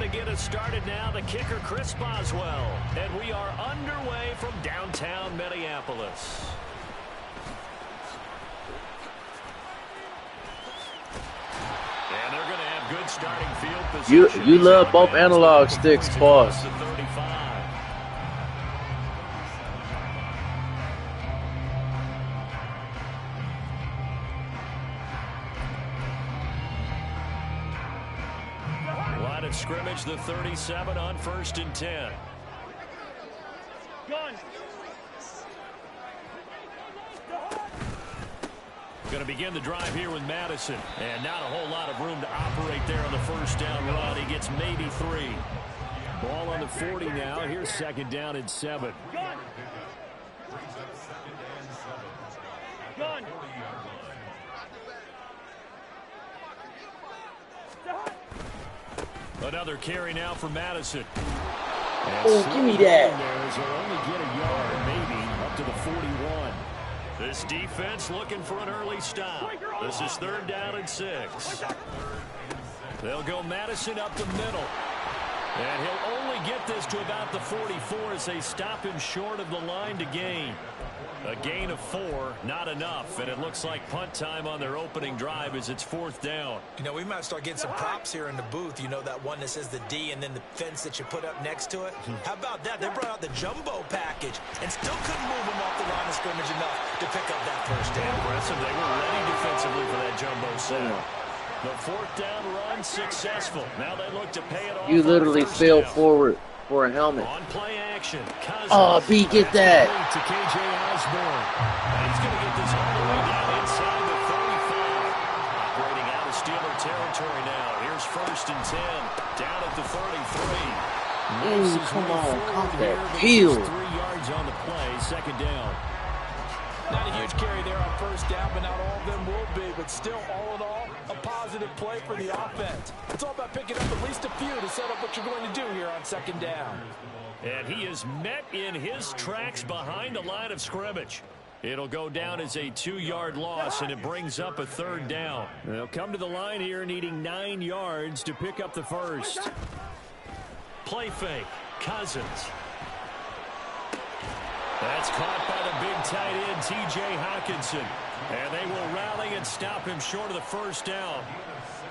to get us started now, the kicker, Chris Boswell. And we are underway from downtown Minneapolis. And they're going to have good starting field position. You love both analog sticks, pause. Line of scrimmage, the 37 on 1st and 10. Gun. Going to begin the drive here with Madison. And not a whole lot of room to operate there on the first down run. He gets maybe 3. Ball on the 40 now. Here's 2nd down and 7. Gun. Gun. Another carry now for Madison. Oh, give me that. He'll only get a yard, maybe, up to the 41. This defense looking for an early stop. This is 3rd down and 6. They'll go Madison up the middle. And he'll only get this to about the 44 as they stop him short of the line to gain. A gain of 4, not enough, and it looks like punt time on their opening drive as it's 4th down. You know, we might start getting some props here in the booth. You know, that one that says the D and then the fence that you put up next to it? How about that? They brought out the jumbo package and still couldn't move him off the line of scrimmage enough to pick up that first down. Impressive. They were ready defensively for that jumbo set. The 4th down run successful. Now they look to pay it off. You literally fell forward for a helmet. On play action. Cousins. Oh, B, get that. To KJ Osborne. And he's going to get this all the way down inside the 35. Operating out of Steeler territory now. Here's 1st and 10. Down at the 33. Ooh, come on. Come that peel. 3 yards on the play. 2nd down. Not a huge carry there on 1st down, but not all of them will be. But still, all in all, a positive play for the offense. It's all about picking up at least a few to set up what you're going to do here on 2nd down. And he is met in his tracks behind the line of scrimmage. It'll go down as a 2-yard loss, and it brings up a 3rd down. They'll come to the line here needing 9 yards to pick up the first. Play fake. Cousins. That's caught by the big tight end, T.J. Hawkinson. And they will rally and stop him short of the first down.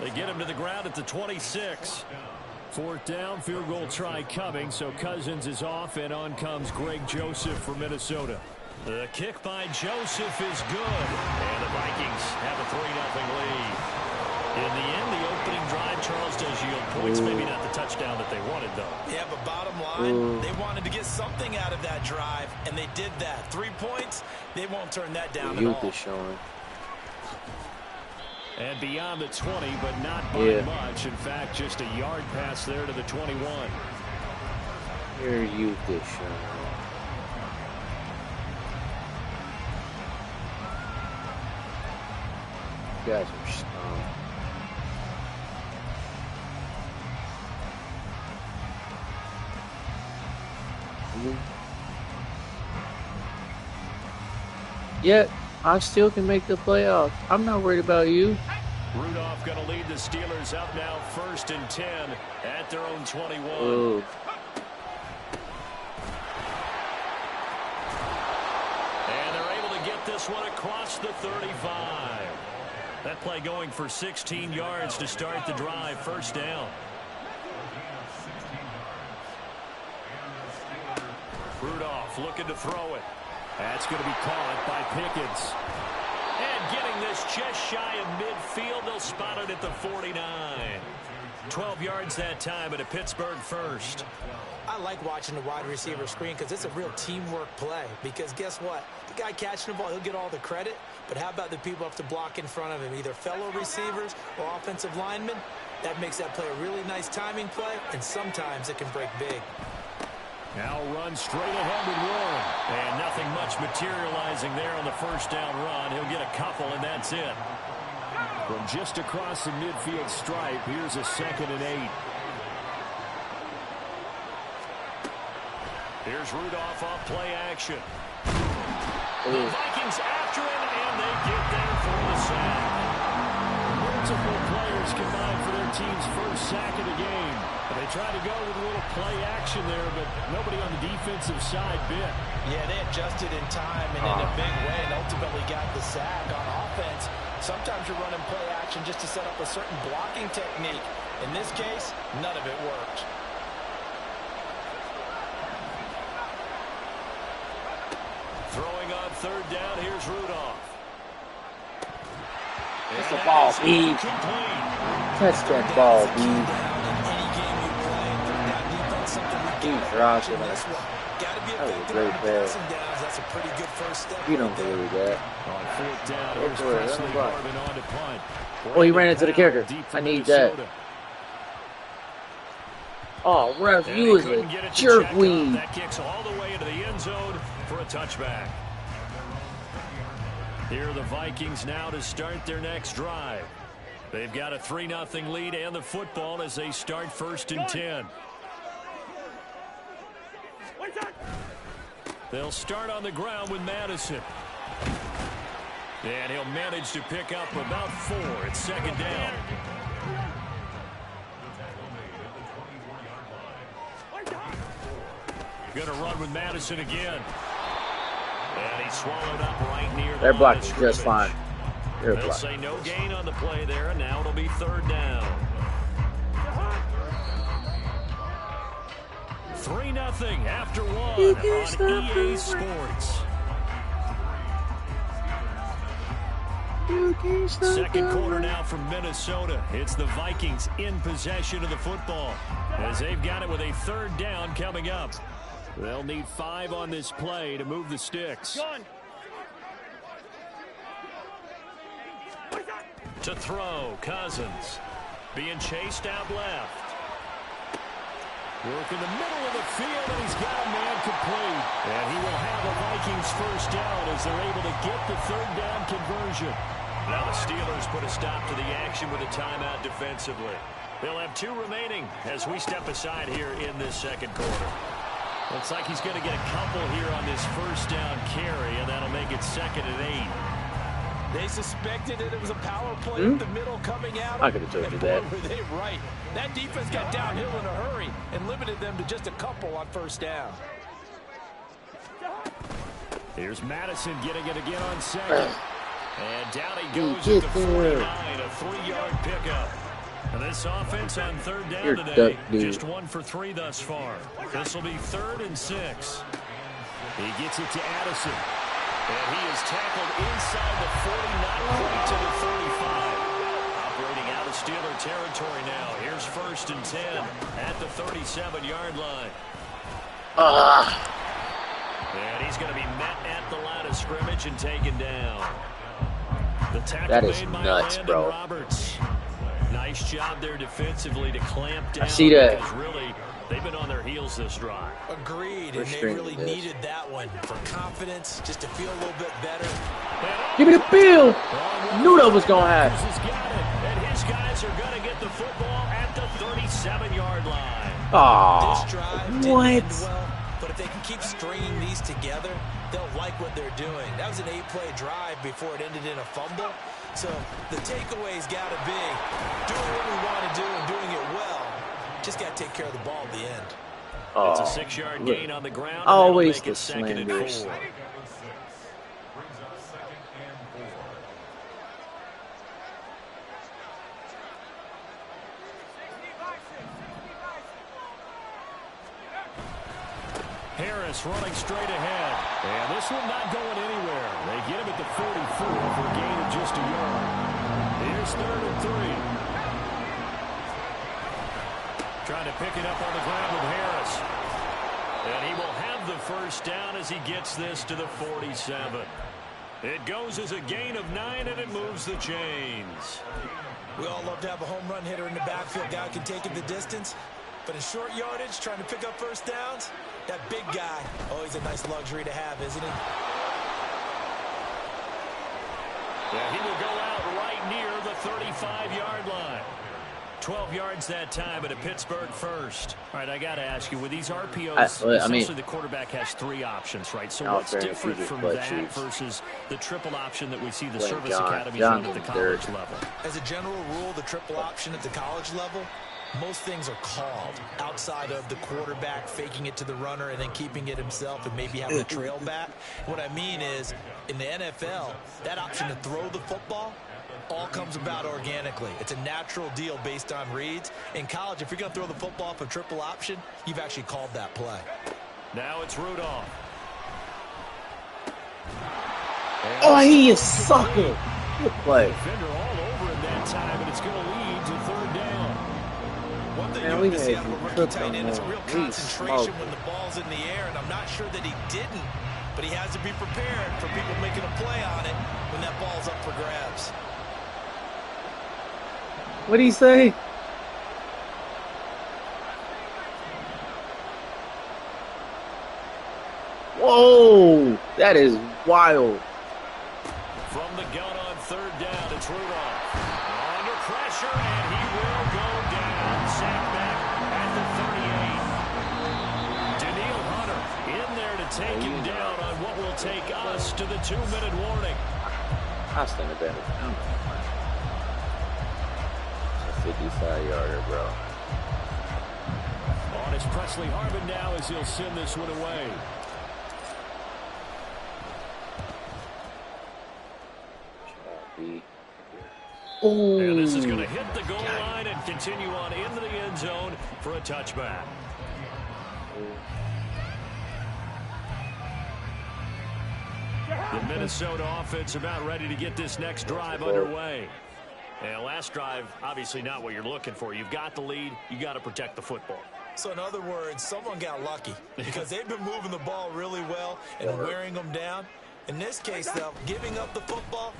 They get him to the ground at the 26. 4th down, field goal try coming, so Cousins is off, and on comes Greg Joseph for Minnesota. The kick by Joseph is good, and the Vikings have a 3-0 lead. In the end, the opening drive, Charles, does yield points. Maybe not the touchdown that they wanted, though. Yeah, but bottom line, they wanted to get something out of that drive, and they did that. 3 points, they won't turn that down at all. Youth is showing. And beyond the 20, but not by much. In fact, just a yard pass there to the 21. Your youth is showing. You guys are stoned. Yet, I still can make the playoffs. I'm not worried about you. Rudolph going to lead the Steelers up now 1st and 10 at their own 21. Ooh. And they're able to get this one across the 35. That play going for 16 yards to start the drive. 1st down. Rudolph looking to throw it. That's going to be caught by Pickens. And getting this just shy of midfield, they'll spot it at the 49. 12 yards that time, but a Pittsburgh first. I like watching the wide receiver screen because it's a real teamwork play. Because guess what? The guy catching the ball, he'll get all the credit. But how about the people up to block in front of him, either fellow receivers or offensive linemen? That makes that play a really nice timing play, and sometimes it can break big. Now run straight ahead with Warren. And nothing much materializing there on the 1st down run. He'll get a couple, and that's it. From just across the midfield stripe, here's a 2nd and 8. Here's Rudolph off play action. The Vikings after him, and they get there for the sack. Multiple players combined for their their team's first sack of the game. They tried to go with a little play action there, but nobody on the defensive side bit. Yeah, they adjusted in time and in a big way and ultimately got the sack. On offense, sometimes you're running play action just to set up a certain blocking technique. In this case, none of it worked. Throwing on third down, here's Rudolph. It's the ball, B. Catch that ball, B. He's rocking us. That was a great pass. That's a pretty good first step. You don't believe that. On fourth down, here's Presley Marvin on to punt. Oh, he ran into the kicker. I need that. Oh, ref, you was a jerkweed. That kicks all the way into the end zone for a touchback. Here are the Vikings now to start their next drive. They've got a 3-0 lead and the football as they start 1st and 10. They'll start on the ground with Madison. And he'll manage to pick up about 4. It's 2nd down. Going to run with Madison again. And he swallowed up right near the They're line blocking of just scrimmage. fine. They're They'll blocking. say no gain on the play there, and now it'll be 3rd down. 3-0 after 1 on EA Sports. Second quarter now from Minnesota. It's the Vikings in possession of the football as they've got it with a 3rd down coming up. They'll need 5 on this play to move the sticks. To throw, Cousins. Being chased out left. Work in the middle of the field, and he's got a man complete. And he will have a Vikings first down as they're able to get the 3rd down conversion. Now the Steelers put a stop to the action with a timeout defensively. They'll have 2 remaining as we step aside here in this second quarter. Looks like he's going to get a couple here on this first down carry, and that'll make it 2nd and 8. They suspected that it was a power play in the middle coming out. I could have told you that. Were they right? That defense got downhill in a hurry and limited them to just a couple on first down. Here's Madison getting it again on 2nd. And down he goes at the 49, a 3-yard pickup. And this offense on 3rd down today, just 1 for 3 thus far. This will be 3rd and 6. He gets it to Addison. And he is tackled inside the 49 to the 35. Operating out of Steeler territory now. Here's 1st and 10 at the 37-yard line. And he's going to be met at the line of scrimmage and taken down. The tackle That is made by nuts, Landon bro. Roberts. Nice job there defensively to clamp down. I see that. Because really, they've been on their heels this drive. Agreed, and they really needed that one for confidence, just to feel a little bit better. Give me the field. Knew that was going to happen. And his guys are going to get the football at the 37-yard line. Aw, This drive didn't what? end well, but if they can keep stringing these together, they'll like what they're doing. That was an 8-play drive before it ended in a fumble. So the takeaway's got to be doing what we want to do and doing it well. Just got to take care of the ball at the end. It's a 6-yard gain on the ground. Always the 2nd and 4. Harris running straight ahead. And this one not going anywhere. They get him at the 44 for a gain of just a yard. Here's 3rd and 3. Trying to pick it up on the ground with Harris. And he will have the first down as he gets this to the 47. It goes as a gain of 9, and it moves the chains. We all love to have a home run hitter in the backfield. Guy can take it the distance. But in short yardage, trying to pick up first downs, that big guy, always a nice luxury to have, isn't he? Yeah, he will go out right near the 35-yard line. 12 yards that time, but a Pittsburgh first. All right, I got to ask you, with these RPOs, essentially the quarterback has 3 options, right? So what's different from that versus the triple option that we see the service academies run at the college level? As a general rule, the triple option at the college level, most things are called outside of the quarterback faking it to the runner and then keeping it himself and maybe having a trail back. What I mean is, in the NFL, that option to throw the football all comes about organically. It's a natural deal based on reads. In college, if you're going to throw the football for triple option, you've actually called that play. Now it's Rudolph. Oh, he is sucking. Good play. Defender all over him that time, and it's going to lead to 3rd down. One thing you have to see out of a rookie tight end is a real concentration when the ball's in the air, and I'm not sure that he didn't, but he has to be prepared for people making a play on it when that ball's up for grabs. What'd he say? Whoa, that is wild. From the gun on 3rd down, it's Rudolph. Under pressure, and he will go down. Sacked back at the 38. Daniil Hunter in there to take him down on what will take us to the 2-minute warning. I stand a better. 55-yarder, bro. On is Presley Harvin now as he'll send this one away. Ooh. And this is going to hit the goal line and continue on into the end zone for a touchback. The Minnesota offense about ready to get this next drive underway. And last drive, obviously not what you're looking for. You've got the lead. You got to protect the football. So in other words, someone got lucky because they've been moving the ball really well and wearing them down. In this case, though, giving up the football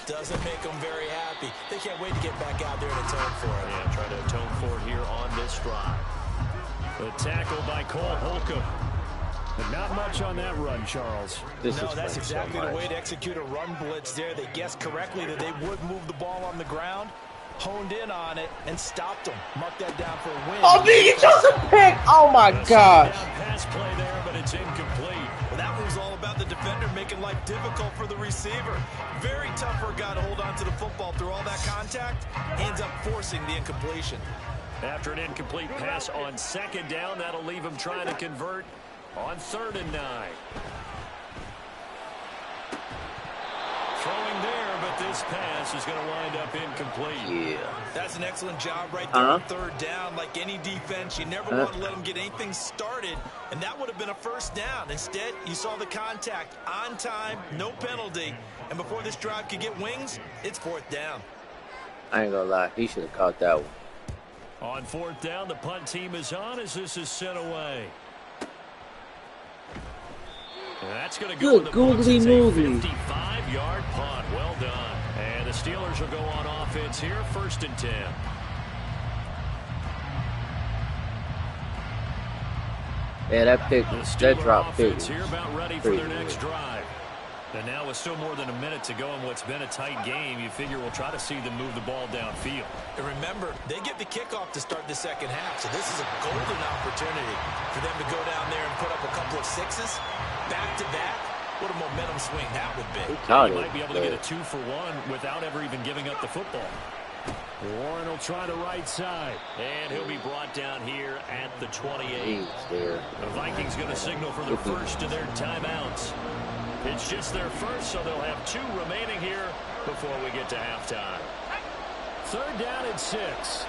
doesn't make them very happy. They can't wait to get back out there and atone for it. Yeah, try to atone for it here on this drive. The tackle by Cole Holcomb. But not much on that run, Charles. No, that's exactly the way to execute a run blitz there. They guessed correctly that they would move the ball on the ground, honed in on it, and stopped them. Mark that down for a win. Oh, he just a pick. Oh, my gosh. Pass play there, but it's incomplete. Well, that was all about the defender making life difficult for the receiver. Very tough for a guy to hold on to the football through all that contact. Ends up forcing the incompletion. After an incomplete pass on 2nd down, that'll leave him trying to convert on 3rd and 9. Throwing there, but this pass is going to wind up incomplete. Yeah. That's an excellent job right there on 3rd down. Like any defense, you never want to let them get anything started, and that would have been a 1st down. Instead, you saw the contact on time, no penalty, and before this drive could get wings, it's 4th down. I ain't gonna lie, he should have caught that one. On 4th down, the punt team is on as this is sent away. And that's going to go good googly moogly. 55-yard punt. Well done. And the Steelers will go on offense here, 1st and 10. Yeah, that drop pick. Here about ready for their next drive. And now with still more than a minute to go in what's been a tight game, you figure we'll try to see them move the ball downfield. And remember, they get the kickoff to start the 2nd half, so this is a golden opportunity for them to go down there and put up a couple of 6s back-to-back. What a momentum swing that would be. You might be able to get a 2-for-1 without ever even giving up the football. Warren will try the right side, and he'll be brought down here at the 28. The Vikings going to signal for the first of their timeouts. It's just their first, so they'll have 2 remaining here before we get to halftime. 3rd down and 6.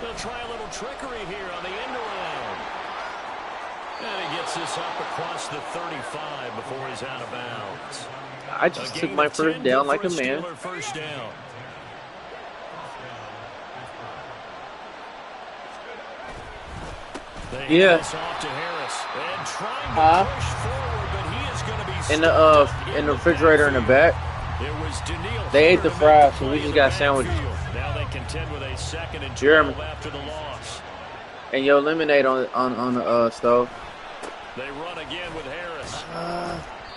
They'll try a little trickery here on the end around. And he gets this up across the 35 before he's out of bounds. I just took my 1st down like a man. First down. Yeah. In the refrigerator in the back. They ate the fries, so we just got sandwiches. Now they contend with a 2nd and 12 after the loss. And your lemonade on the stove. They run again with Harris.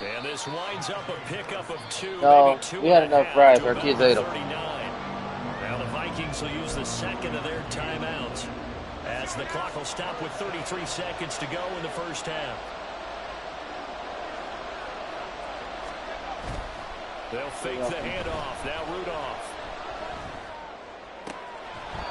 And this winds up a pickup of 2. No, maybe 2 we had and a enough half fries. to Our about kids ate them. 39. Now the Vikings will use the second of their timeouts as the clock will stop with 33 seconds to go in the first half. They'll fake the handoff. Now Rudolph.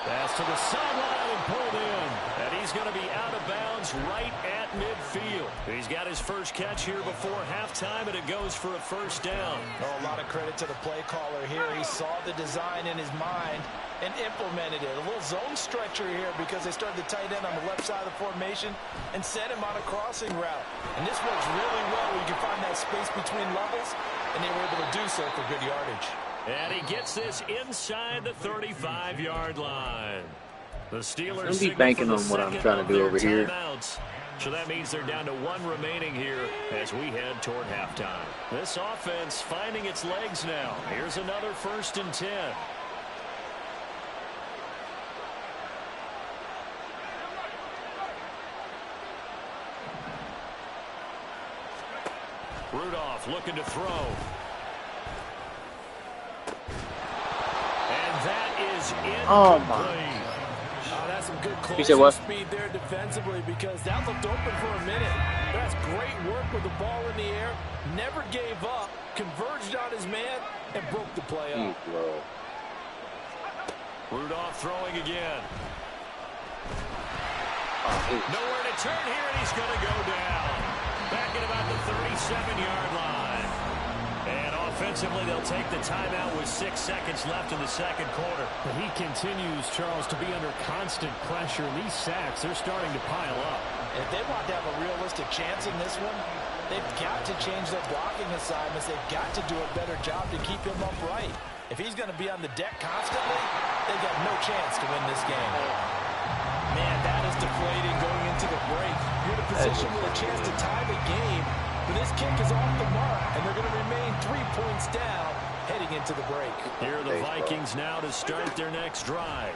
Pass to the sideline and pulled in. And he's going to be out of bounds right at midfield. He's got his first catch here before halftime, and it goes for a first down. Oh, a lot of credit to the play caller here. He saw the design in his mind and implemented it. A little zone stretcher here because they started the tight end on the left side of the formation and sent him on a crossing route. And this works really well where you can find that space between levels, and they were able to do so for good yardage. And he gets this inside the 35-yard line. The Steelers Don't be banking on what I'm trying to do over here. So that means they're down to 1 remaining here as we head toward halftime. This offense finding its legs now. Here's another 1st and 10. Rudolph looking to throw. And that is incomplete. Oh, my. That's some good closing speed there defensively because that looked open for a minute. That's great work with the ball in the air. Never gave up, converged on his man, and broke the play up. Rudolph throwing again. Nowhere to turn here, and he's going to go down. Back at about the 37-yard line. And offensively, they'll take the timeout with 6 seconds left in the second quarter. But he continues, Charles, to be under constant pressure. And these sacks, they're starting to pile up. If they want to have a realistic chance in this one, they've got to change their blocking assignments. They've got to do a better job to keep him upright. If he's going to be on the deck constantly, they've got no chance to win this game. Man, that is deflating going into the break. You're in a position with a chance to tie the game, but this kick is off the mark, and they're going to remain 3 points down heading into the break. Here are the Vikings now to start their next drive.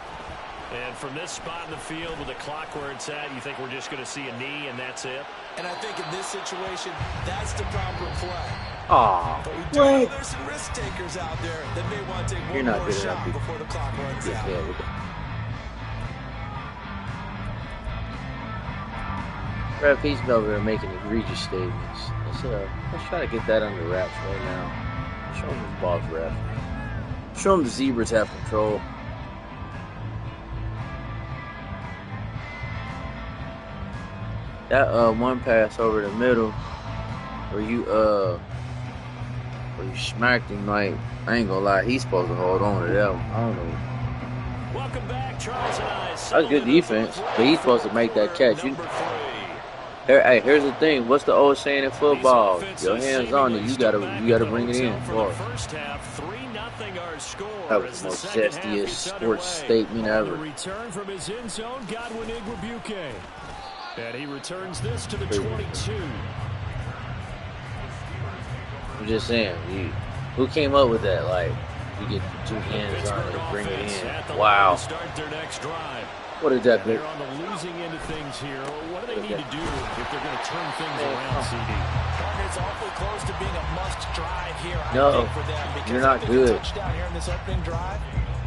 And from this spot in the field with the clock where it's at, you think we're just going to see a knee and that's it? And I think in this situation, that's the proper play. Aw, but we do know there's some risk takers out there that may want to take one more shot before the clock runs out. Ref, he's over there making egregious statements. Let's try to get that under wraps right now. Show him his balls, ref. Show him the zebras have control. That one pass over the middle where you smacked him, like, I ain't gonna lie, he's supposed to hold on to that one. I don't know. Welcome back, Charles and I. That's good defense, but he's supposed to make that catch. Hey, here's the thing. What's the old saying in football? Your hands on it. You gotta bring it in. That was the most zestiest sports statement ever. Return from his end zone, Godwin Igwebuike. And he returns this to the 22. I'm just saying, who came up with that? Like, you get 2 hands on it, bring it in. Wow. Start their next drive. What is that? They're on the losing end of things here. What do they need to do if they're going to turn things around, CD? It's awfully close to being a must drive here, I think, for them. Because you're not good. Touchdown here in this opening drive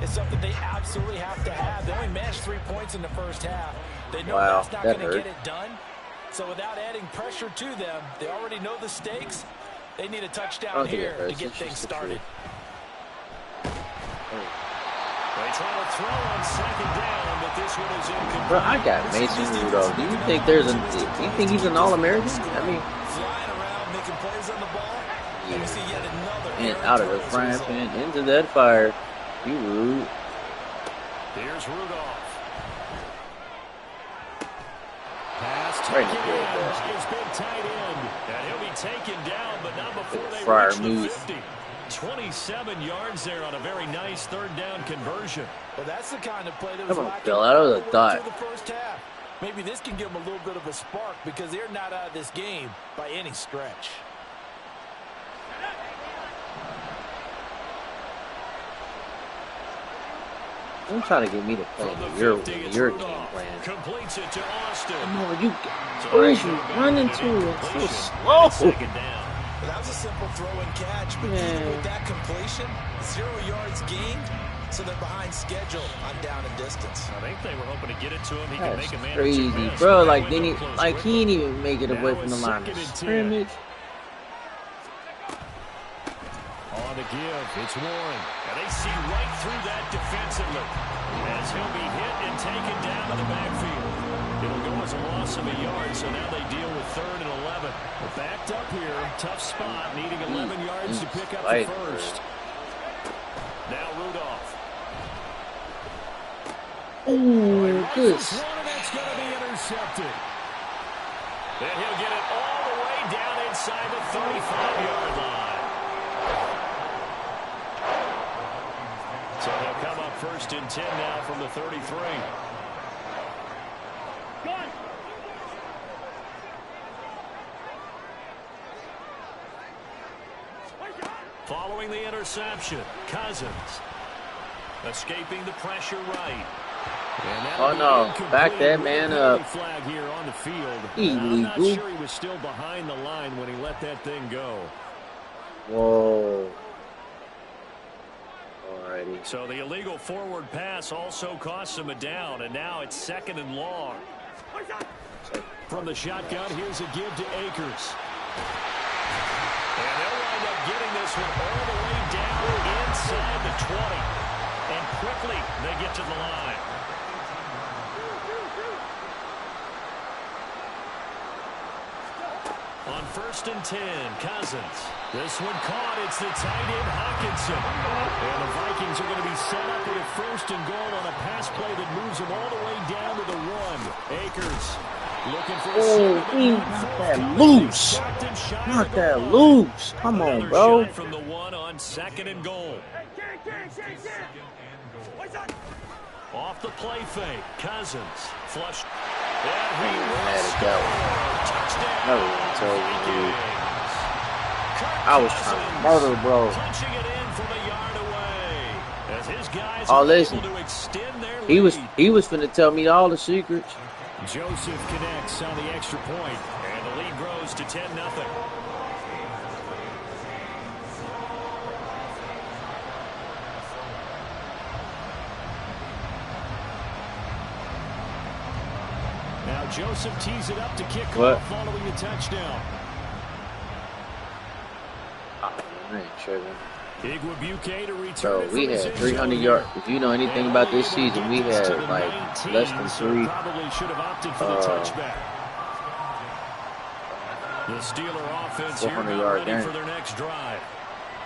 is something they absolutely have to have. They only managed 3 points in the first half. They know that's not going to get it done. So without adding pressure to them, they already know the stakes. They need a touchdown here to get things started. They try to throw on second down, but this one is incomplete. Bro, I got Mason Rudolph. Do you think he's an All-American? I mean, flying around, making plays on the ball. Yeah. And we see yet another and out of the frying pan into that fire. You rude. Here's Rudolph. Pass right taken in. His big tight end. And he'll be taken down, but not before they reach the 50. 27 yards there on a very nice third down conversion. Well, that's the kind of play that was lacking Bill, that was a thought. The first half. Maybe this can give them a little bit of a spark because they're not out of this game by any stretch. Don't try to get me to play your game plan. Completes it to Austin. No, you running to it so slow. Second down. Well, that was a simple throw and catch, but even with that completion, 0 yards gained, so they're behind schedule on down and distance. I think they were hoping to get it to him. He can make a man crazy, bro. Like then he ain't even make it away from the line of scrimmage. On the give, it's Warren. And they see right through that defensively as he'll be hit and taken down to the backfield. It'll go as a loss of a yard, so now they deal with 3rd and 11. They're backed up here, tough spot, needing 11 yards to pick up the first. Now Rudolph. Oh, good. That's going to be intercepted. And he'll get it all the way down inside the 35-yard line. So they'll come up 1st and 10 now from the 33. Following the interception, Cousins escaping the pressure right. Oh no, back that man up. Flag here on the field. Illegal. I'm not sure he was still behind the line when he let that thing go. Whoa. Alrighty. So the illegal forward pass also costs him a down, and now it's 2nd and long. From the shotgun, here's a give to Akers. And they'll wind up getting this one all the way down inside the 20. And quickly, they get to the line. On 1st and 10, Cousins. This one caught. It's the tight end, Hawkinson. And the Vikings are going to be set up with a 1st and goal on a pass play that moves them all the way down to the 1. Akers looking for a knock that loose. Knock that loose. Come on, bro. Shot from the 1 on 2nd and goal. Off the play fake, Cousins flush. And he let it go. I was trying to murder, bro. Oh, listen. He was finna tell me all the secrets. Joseph connects on the extra point, and the lead grows to 10-0. Now Joseph tees it up to kick off following the touchdown. Bro, we had 300 yards. If you know anything about this season, we had like less than 3. The Steeler offense here ready for their next drive.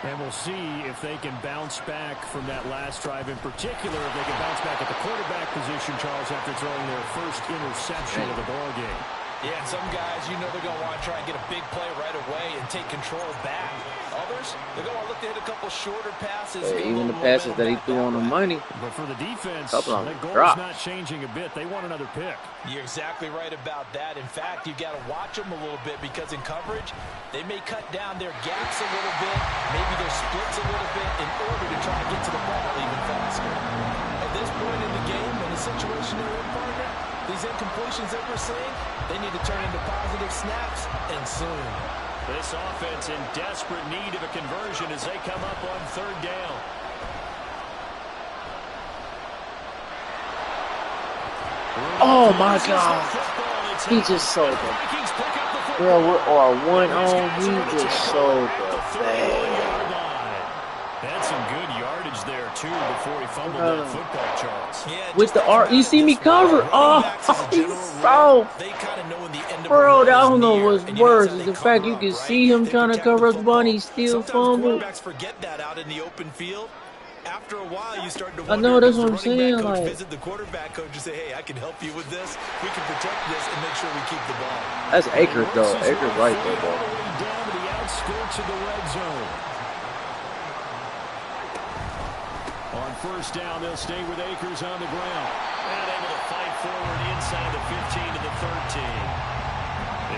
And we'll see if they can bounce back from that last drive in particular. If they can bounce back at the quarterback position, Charles, after throwing their first interception of the ball game. Yeah, some guys, you know they're going to want to try and get a big play right away and take control back. Others, they're going to look to hit a couple shorter passes. Yeah, even the passes that he threw on the money. But for the defense, the goal's not changing a bit. They want another pick. You're exactly right about that. In fact, you got to watch them a little bit because in coverage, they may cut down their gaps a little bit, maybe their splits a little bit in order to try and get to the ball even faster. At this point in the game, in the situation they're in, partner, these incompletions that we're seeing, they need to turn into positive snaps, and soon. This offense in desperate need of a conversion as they come up on 3rd down. Oh, my God. He just sold them. Bro, we're 1-0. He just sold the bag. That's some good yardage there, too, before he fumbled that football, Charles. Yeah, with the R, you see me cover. Oh, he's so. Bro, I don't know what's worse is the fact you can see him trying to cover up the ball and he still fumbled. Forget that out in the open field. After a while, you start to wonder. I know, that's what I'm saying. Like, visit the quarterback coach and say, "Hey, I can help you with this. We can protect this and make sure we keep the ball." That's Akers, though. Akers right there, though. Down to the outskirts of the red zone. On 1st down, they'll stay with Akers on the ground. And able to fight forward inside the 15 to the 13.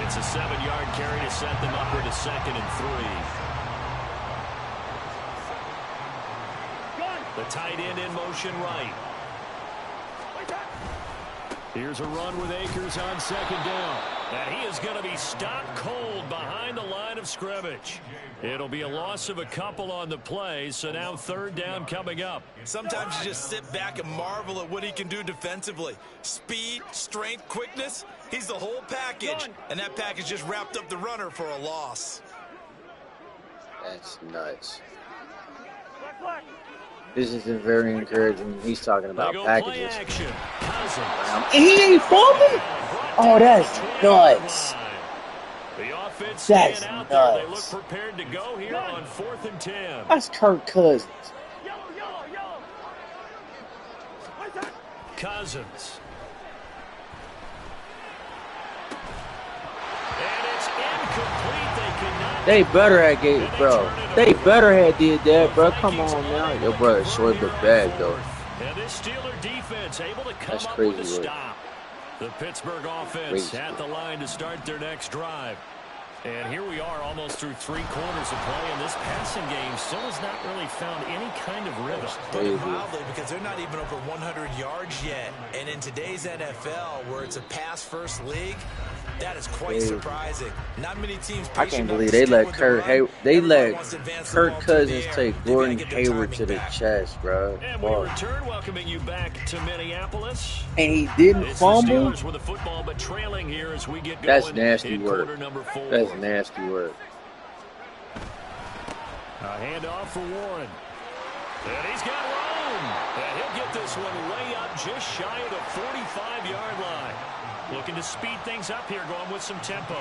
It's a 7-yard carry to set them upward to 2nd and 3. The tight end in motion right. Here's a run with Akers on second down. And he is going to be stopped cold behind the line of scrimmage. It'll be a loss of a couple on the play, so now third down coming up. Sometimes you just sit back and marvel at what he can do defensively. Speed, strength, quickness, he's the whole package. And that package just wrapped up the runner for a loss. That's nuts. This isn't very encouraging. He's talking about packages. And he ain't fumbling? Oh, that's nuts. That's nuts. They look prepared to go here on 4th and 10. That's Kirk Cousins. Cousins. And it's incomplete. They better have gave, bro. They better have did that, bro. Come on now. Your brother short the bag though. And this Steeler defense able to come That's up crazy with a work. stop. The Pittsburgh offense at the line to start their next drive. And here we are almost through 3 quarters of play, and this passing game still has not really found any kind of rhythm. Put it mildly, because they're not even over 100 yards yet. And in today's NFL, where it's a pass-first league, that is quite surprising. Not many teams. I can't believe they let Kirk Cousins take Gordon Hayward to the chest, bro. And we return, welcoming you back to Minneapolis. And he didn't fumble. With the football, but trailing here as we get going. That's nasty work. Number 4. That's nasty work. A handoff for Warren. And he's got room. And he'll get this one way up just shy of the 45-yard line. Looking to speed things up here, going with some tempo.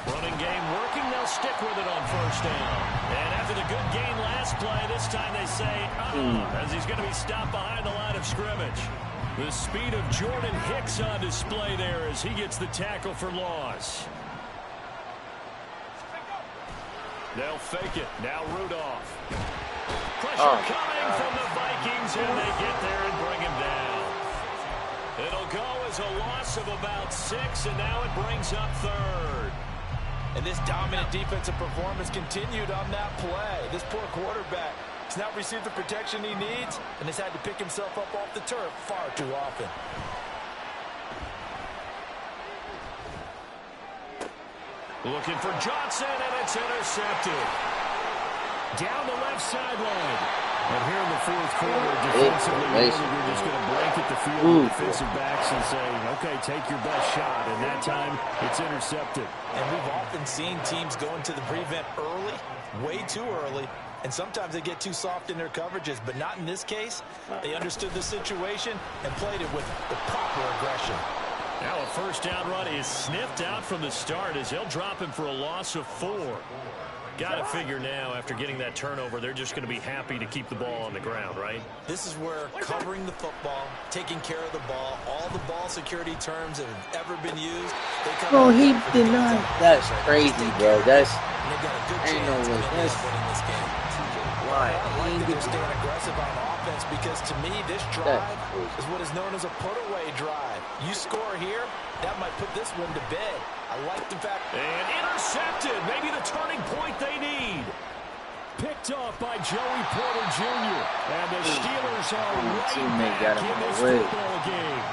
Running game working. They'll stick with it on first down. And after the good gain last play, this time they say, as he's going to be stopped behind the line of scrimmage. The speed of Jordan Hicks on display there as he gets the tackle for loss. They'll fake it. Now Rudolph. Pressure coming from the Vikings, and they get there and bring him down. It'll go as a loss of about 6, and now it brings up third. And this dominant defensive performance continued on that play. This poor quarterback has not received the protection he needs and has had to pick himself up off the turf far too often. Looking for Johnson, and it's intercepted. Down the left sideline. And here in the fourth quarter, defensively, you're just going to blanket the field with defensive backs and say, okay, take your best shot. And that time, it's intercepted. And we've often seen teams go into the prevent early, way too early, and sometimes they get too soft in their coverages, but not in this case. They understood the situation and played it with the proper aggression. Now a first down run is sniffed out from the start as they'll drop him for a loss of 4. Got to figure now, after getting that turnover, they're just going to be happy to keep the ball on the ground, right? This is where covering the football, taking care of the ball, all the ball security terms that have ever been used. Bro, he did not. That's crazy, bro. That's ain't no way. That's winning this game. Why? I like that they're staying aggressive on offense because to me, this drive is what is known as a put-away drive. You score here, that might put this one to bed. I like the fact. And intercepted. Maybe the turning point they need. Picked off by Joey Porter Jr. And the Steelers are right back in this football game.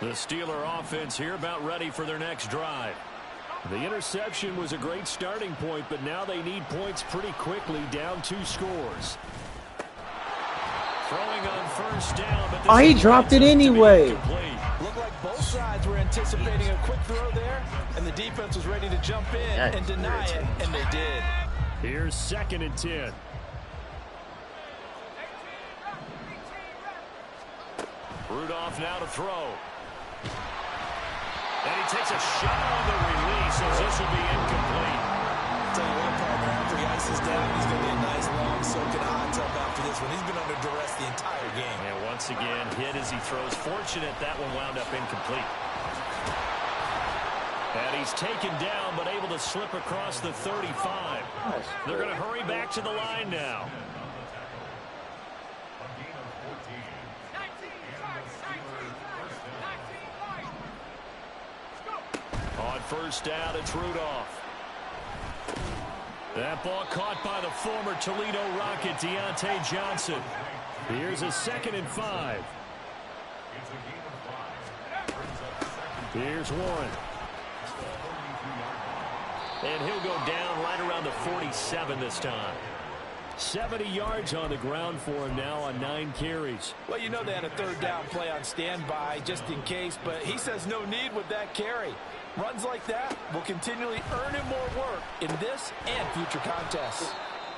The Steeler offense here about ready for their next drive. The interception was a great starting point, but now they need points pretty quickly, down 2 scores. Throwing on first down, but he dropped it anyway. Looked like both sides were anticipating a quick throw there, and the defense was ready to jump in and deny it, and they did. Here's 2nd and 10. Rudolph now to throw. And he takes a shot on the release as this will be incomplete. I'll tell you what, partner, after he ices down, he's going to be a nice long soak in a hot tub after this one. He's been under duress the entire game. And once again, hit as he throws. Fortunate that one wound up incomplete. And he's taken down, but able to slip across the 35. They're going to hurry back to the line now. first down. It's Rudolph. That ball caught by the former Toledo Rocket, Deontay Johnson. Here's a 2nd and 5. Here's Warren. And he'll go down right around the 47 this time. 70 yards on the ground for him now on 9 carries. Well, you know they had a 3rd down play on standby just in case, but he says no need with that carry. Runs like that will continually earn him more work in this and future contests.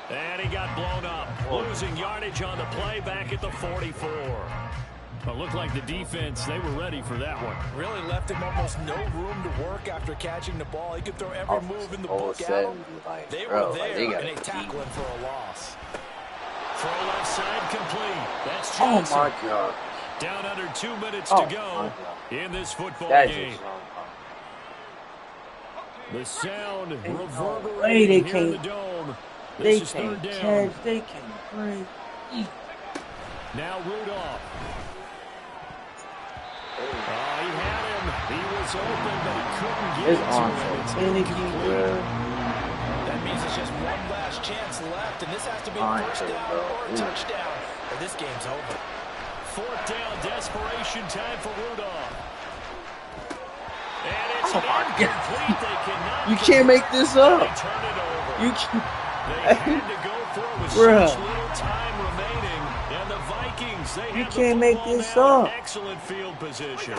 And he got blown up, losing yardage on the play back at the 44. It looked like the defense, they were ready for that one. Really left him almost no room to work after catching the ball. He could throw every move in the book at him. They were there, and they tackle him for a loss. Throw left side complete. That's Johnson. Oh, my God. Down under 2 minutes to go in this football game. The sound reverberating here in the dome. They can't catch. They can't break. Now Rudolph. He had him. He was open, but he couldn't get His it arms to him. are finicky, bro. That means it's just one last chance left, and this has to be a first down or a touchdown, or this game's over. 4th down, desperation time for Rudolph. And it's incomplete. They cannot. You can't make this up. They turn it over. You can't. They had to go for it with such little time remaining. And the Vikings, they have can't make this up. Excellent field position.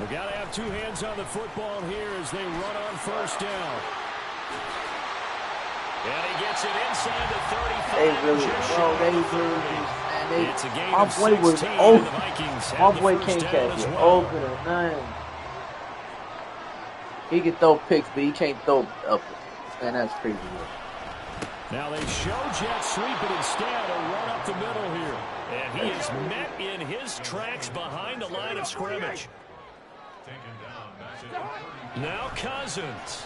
We got to have 2 hands on the football here as they run on first down. And he gets it inside the 35. They really, man, It's a game my of boy was 16, open. the Vikings have My the boy first can't down catch as it. well. Open or nothing. He can throw picks, but he can't throw up. Man, that's crazy. Now they show jet sweep, but instead a run up the middle here. And he is met in his tracks behind the line of scrimmage. Now Cousins.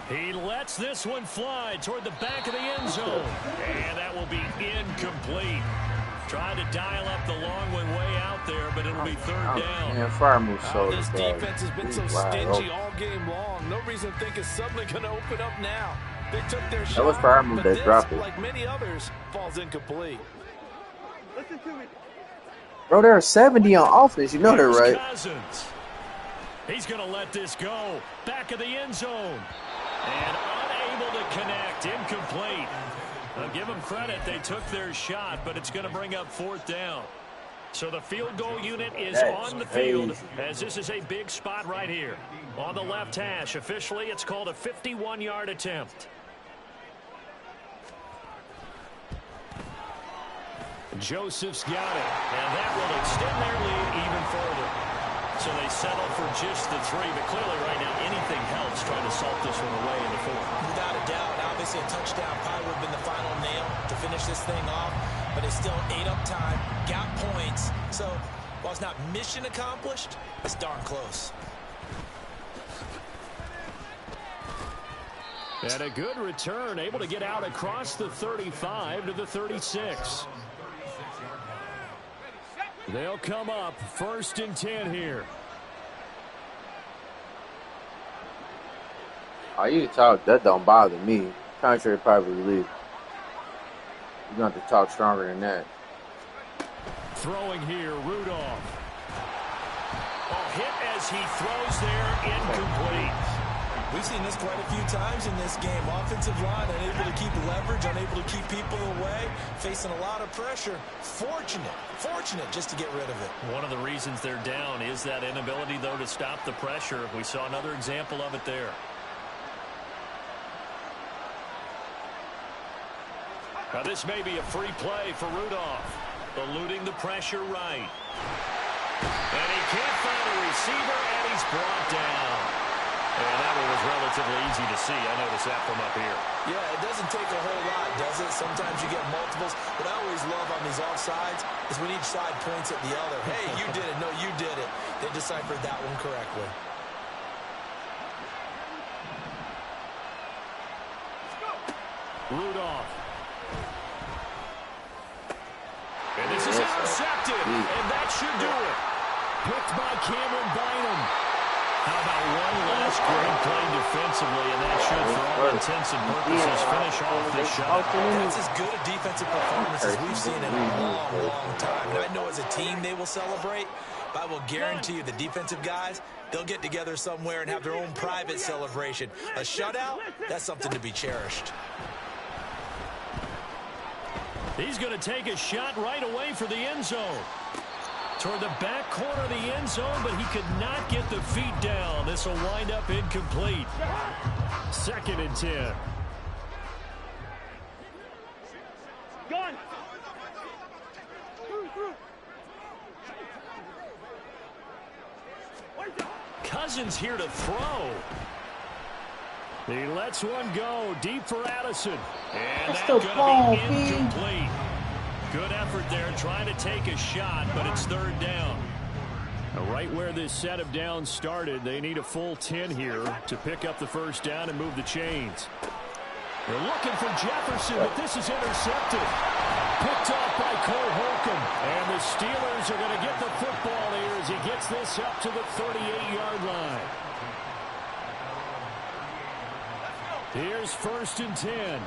He lets this one fly toward the back of the end zone. And that will be incomplete. Tried to dial up the long one way out there, but it'll be 3rd down. Man, fire move so This defense has been so stingy all game long. No reason to think it's suddenly going to open up now. They took their shot, that was fire move that dropped it. Like many others, falls incomplete. Listen to me. Bro, they're 70 on offense. You know that, right? Cousins. He's going to let this go. Back of the end zone. And unable to connect. Incomplete. I'll give them credit. They took their shot, but it's going to bring up 4th down. So the field goal unit is on the field as this is a big spot right here. On the left hash, officially, it's called a 51-yard attempt. Joseph's got it, and that will extend their lead even further. So they settle for just the 3, but clearly right now anything helps trying to salt this one away in the 4th. Without a doubt, obviously a touchdown probably would have been the final nail to finish this thing off, but it's still ate up time, got points. So while it's not mission accomplished, it's darn close. And a good return, able to get out across the 35 to the 36. They'll come up 1st and 10 here. Oh, you can talk. That don't bother me. Contrary probably leave. You're going to have to talk stronger than that. Throwing here, Rudolph. Hit as he throws there, incomplete. We've seen this quite a few times in this game. Offensive line unable to keep leverage, unable to keep people away, facing a lot of pressure. Fortunate just to get rid of it. One of the reasons they're down is that inability, though, to stop the pressure. We saw another example of it there. Now this may be a free play for Rudolph. Eluding the pressure right. And he can't find a receiver, and he's brought down. And that one was relatively easy to see. I noticed that from up here. Yeah, it doesn't take a whole lot, does it? Sometimes you get multiples. What I always love on these offsides is when each side points at the other. Hey, you did it. No, you did it. They deciphered that one correctly. Rudolph. And this is intercepted. And that should do it. Picked by Cameron Bynum. How about one last great play defensively, and that should, for all intents and purposes, finish off this shot. That's as good a defensive performance as we've seen in a long, long time. And I know as a team they will celebrate, but I will guarantee you the defensive guys, they'll get together somewhere and have their own private celebration. A shutout, that's something to be cherished. He's going to take a shot right away for the end zone. Toward the back corner of the end zone, but he could not get the feet down. This will wind up incomplete. 2nd and 10. Gone. Cousins here to throw. He lets one go deep for Addison. And that's going to be incomplete. Good effort there trying to take a shot, but it's 3rd down. Now, right where this set of downs started, they need a full 10 here to pick up the 1st down and move the chains. They're looking for Jefferson, but this is intercepted. Picked off by Cole Holcomb. And the Steelers are going to get the football here as he gets this up to the 38-yard line. Here's 1st and 10.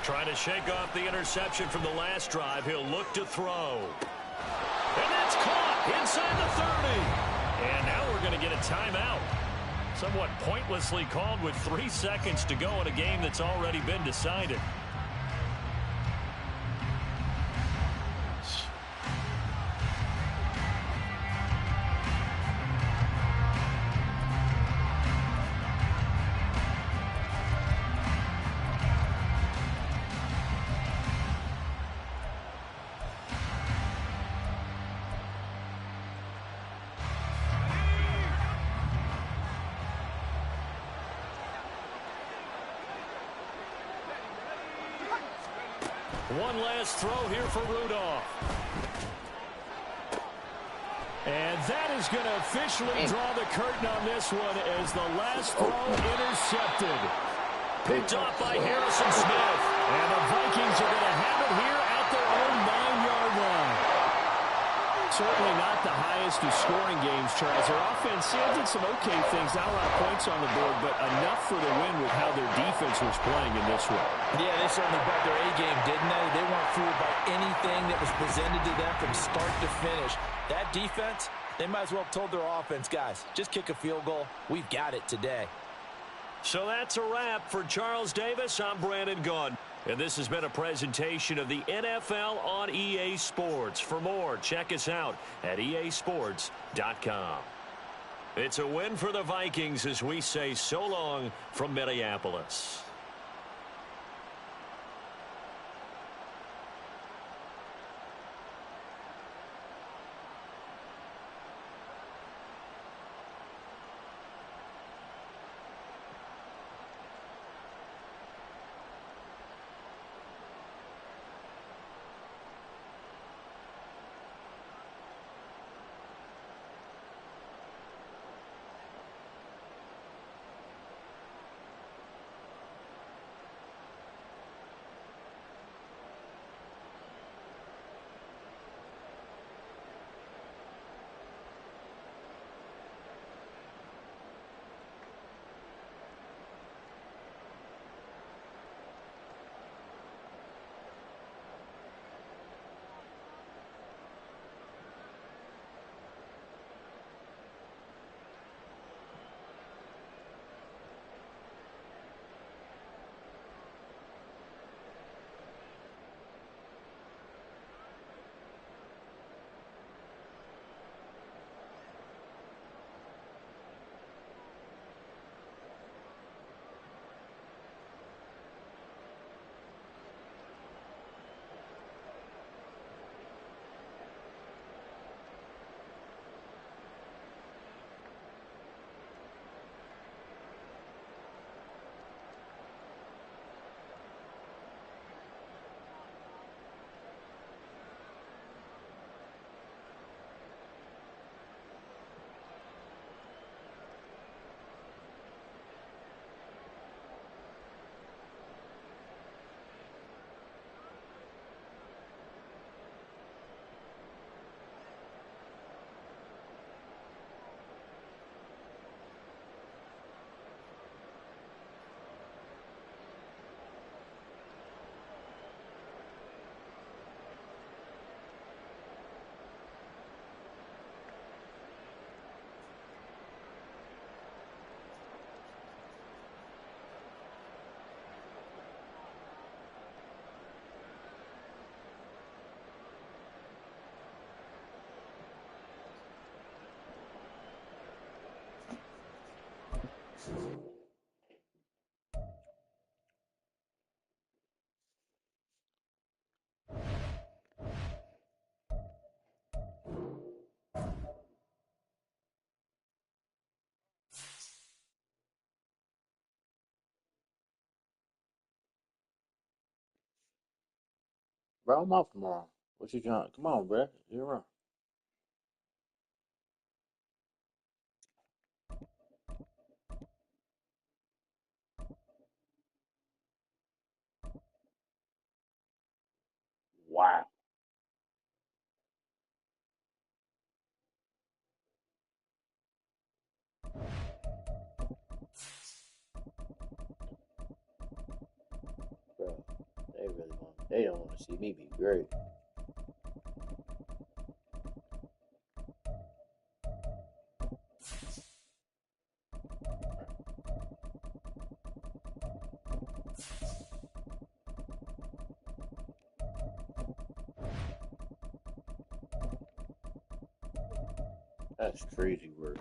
Trying to shake off the interception from the last drive. He'll look to throw. And that's caught inside the 30. And now we're going to get a timeout. Somewhat pointlessly called with 3 seconds to go in a game that's already been decided. One last throw here for Rudolph. And that is going to officially draw the curtain on this one as the last throw intercepted. Picked off by Harrison Smith. And the Vikings are going to have it here at their own 9-yard line. Certainly not the highest of scoring games, Charles. Their offense did some okay things, not a lot of points on the board, but enough for the win with how their defense was playing in this one. Yeah, they certainly brought their A-game, didn't they? They weren't fooled by anything that was presented to them from start to finish. That defense, they might as well have told their offense, guys, just kick a field goal. We've got it today. So that's a wrap for Charles Davis. I'm Brandon Gaudin. And this has been a presentation of the NFL on EA Sports. For more, check us out at easports.com. It's a win for the Vikings as we say so long from Minneapolis. Bro, I'm off tomorrow. What you trying? Come on, bro. You're on. Wow. Bro, they don't want to see me be great. That's crazy work.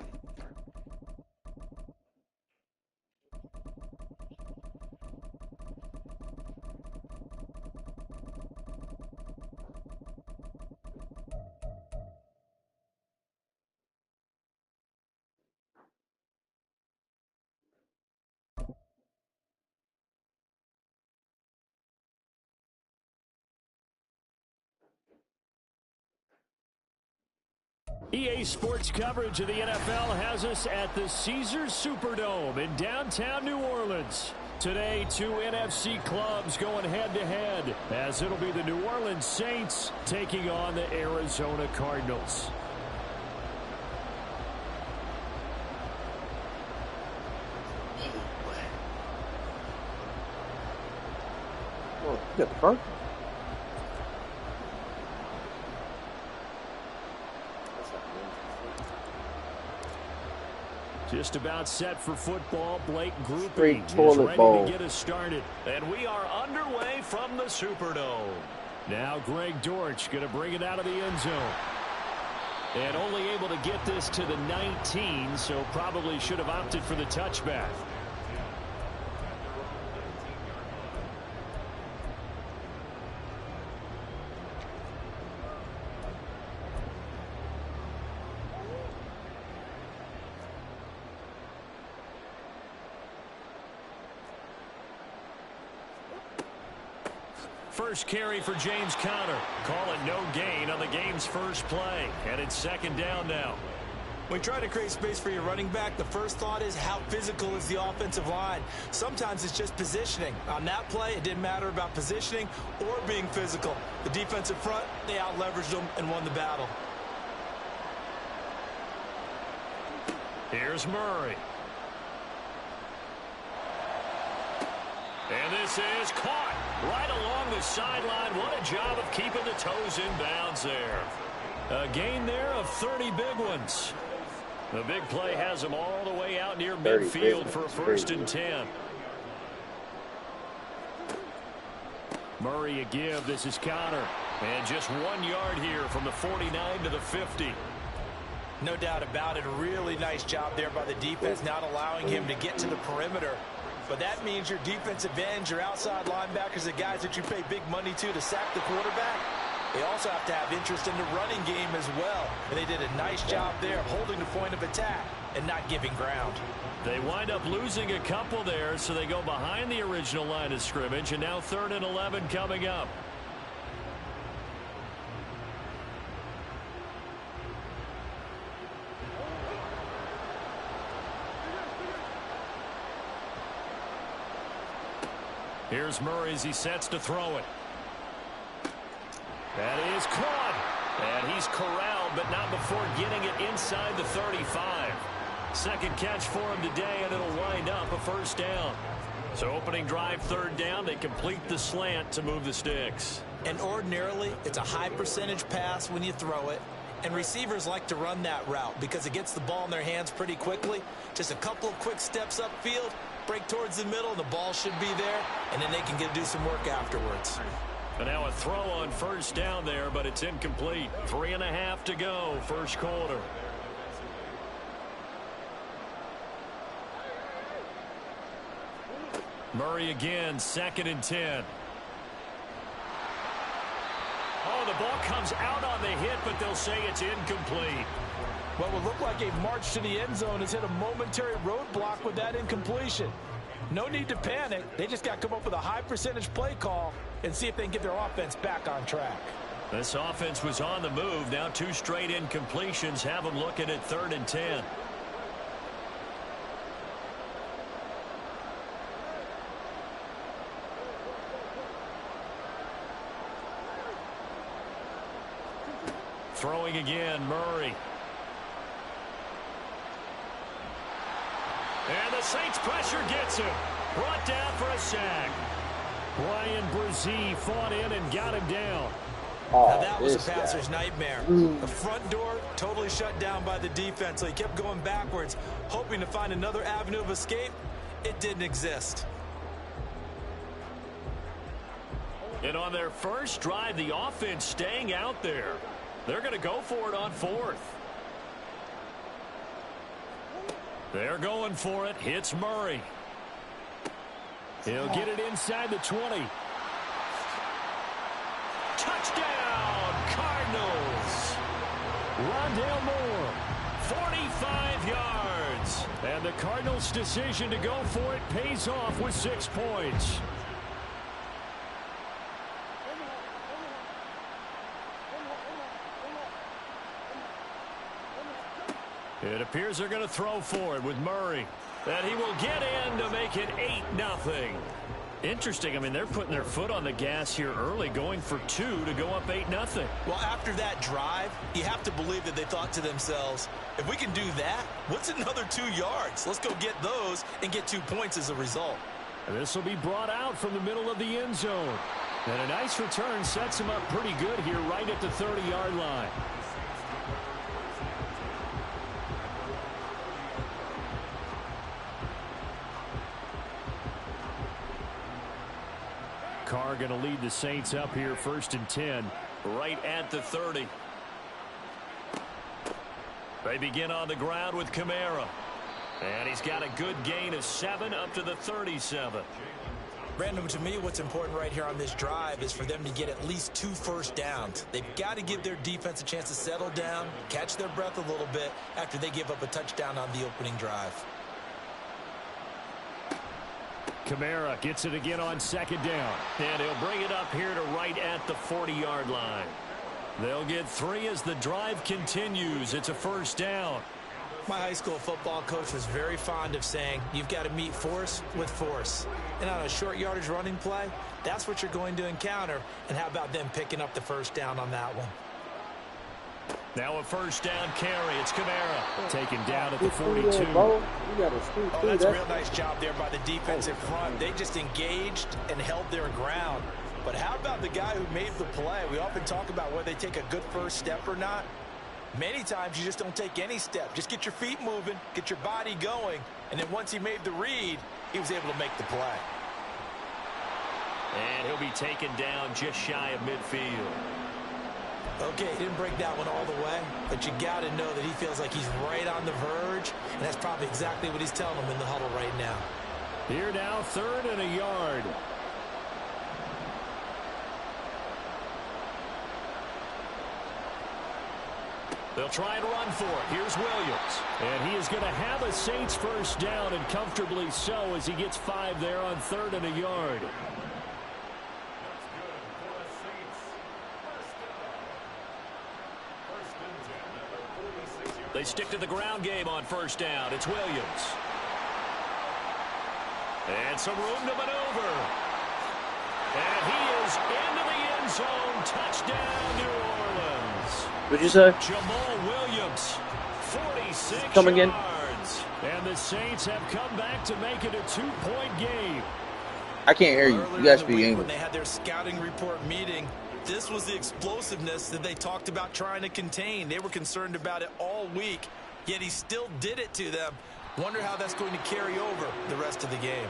EA Sports coverage of the NFL has us at the Caesars Superdome in downtown New Orleans. Today, two NFC clubs going head-to-head, as it'll be the New Orleans Saints taking on the Arizona Cardinals. Well, you got the first one. Just about set for football. Blake Groupie Straight is toilet ready bowl. to get us started. And we are underway from the Superdome. Now Greg Dortch going to bring it out of the end zone. And only able to get this to the 19, so probably should have opted for the touchback. First carry for James Conner. Call it no gain on the game's first play. And it's second down now. When you try to create space for your running back, the first thought is how physical is the offensive line. Sometimes it's just positioning. On that play, it didn't matter about positioning or being physical. The defensive front, they out-leveraged them and won the battle. Here's Murray. And this is caught right along the sideline. What a job of keeping the toes in bounds there. A gain there of 30 big ones. The big play has them all the way out near midfield for a first and 10. Murray a give. This is Conner. And just 1 yard here from the 49 to the 50. No doubt about it. A really nice job there by the defense, not allowing him to get to the perimeter. But that means your defensive ends, your outside linebackers, the guys that you pay big money to sack the quarterback, they also have to have interest in the running game as well. And they did a nice job there holding the point of attack and not giving ground. They wind up losing a couple there, so they go behind the original line of scrimmage, and now 3rd and 11 coming up. Here's Murray as he sets to throw it. That is caught. And he's corralled, but not before getting it inside the 35. Second catch for him today, and it'll wind up a first down. So opening drive, 3rd down, they complete the slant to move the sticks. And ordinarily, it's a high percentage pass when you throw it. And receivers like to run that route because it gets the ball in their hands pretty quickly. Just a couple of quick steps upfield, break towards the middle, and the ball should be there, and then they can do some work afterwards. And now a throw on first down there, but it's incomplete. 3.5 to go, first quarter. Murray again, 2nd and 10. Oh, the ball comes out on the hit, but they'll say it's incomplete. What would look like a march to the end zone has hit a momentary roadblock with that incompletion. No need to panic. They just got to come up with a high percentage play call and see if they can get their offense back on track. This offense was on the move. Now 2 straight incompletions have them looking at 3rd and 10. Throwing again, Murray. And the Saints pressure gets him. Brought down for a sack. Brian Brzee fought in and got him down. Oh, now that was a passer's nightmare. The front door totally shut down by the defense, so he kept going backwards, hoping to find another avenue of escape. It didn't exist. And on their first drive, the offense staying out there. They're going to go for it on 4th. They're going for it. Hits Murray. He'll get it inside the 20. Touchdown, Cardinals. Rondale Moore, 45 yards. And the Cardinals' decision to go for it pays off with 6 points. It appears they're going to throw for it with Murray. And he will get in to make it 8-0. Interesting. I mean, they're putting their foot on the gas here early, going for 2 to go up 8-0. Well, after that drive, you have to believe that they thought to themselves, if we can do that, what's another 2 yards? Let's go get those and get 2 points as a result. And this will be brought out from the middle of the end zone. And a nice return sets him up pretty good here right at the 30-yard line. Carr going to lead the Saints up here 1st and 10 right at the 30. They begin on the ground with Kamara. And he's got a good gain of 7 up to the 37. Brandon, to me, what's important right here on this drive is for them to get at least 2 first downs. They've got to give their defense a chance to settle down, catch their breath a little bit after they give up a touchdown on the opening drive. Kamara gets it again on 2nd down. And he'll bring it up here to right at the 40-yard line. They'll get 3 as the drive continues. It's a 1st down. My high school football coach was very fond of saying, you've got to meet force with force. And on a short yardage running play, that's what you're going to encounter. And how about them picking up the 1st down on that one? Now a 1st down carry. It's Kamara. Taken down at the 42. Oh, that's a real nice job there by the defensive front. They just engaged and held their ground. But how about the guy who made the play? We often talk about whether they take a good first step or not. Many times you just don't take any step. Just get your feet moving, get your body going, and then once he made the read, he was able to make the play. And he'll be taken down just shy of midfield. Okay, he didn't break that one all the way, but you got to know that he feels like he's right on the verge, and that's probably exactly what he's telling them in the huddle right now. Here now, 3rd and a yard. They'll try and run for it. Here's Williams. And he is going to have a Saints 1st down, and comfortably so, as he gets 5 there on 3rd and a yard. They stick to the ground game on 1st down. It's Williams. And some room to maneuver. And he is into the end zone. Touchdown, New Orleans. What'd you say? Jamal Williams, 46 Come again. yards. And the Saints have come back to make it a 2-point game. I can't hear you. You guys speak English. When they had their scouting report meeting, this was the explosiveness that they talked about trying to contain. They were concerned about it all week, yet he still did it to them. Wonder how that's going to carry over the rest of the game.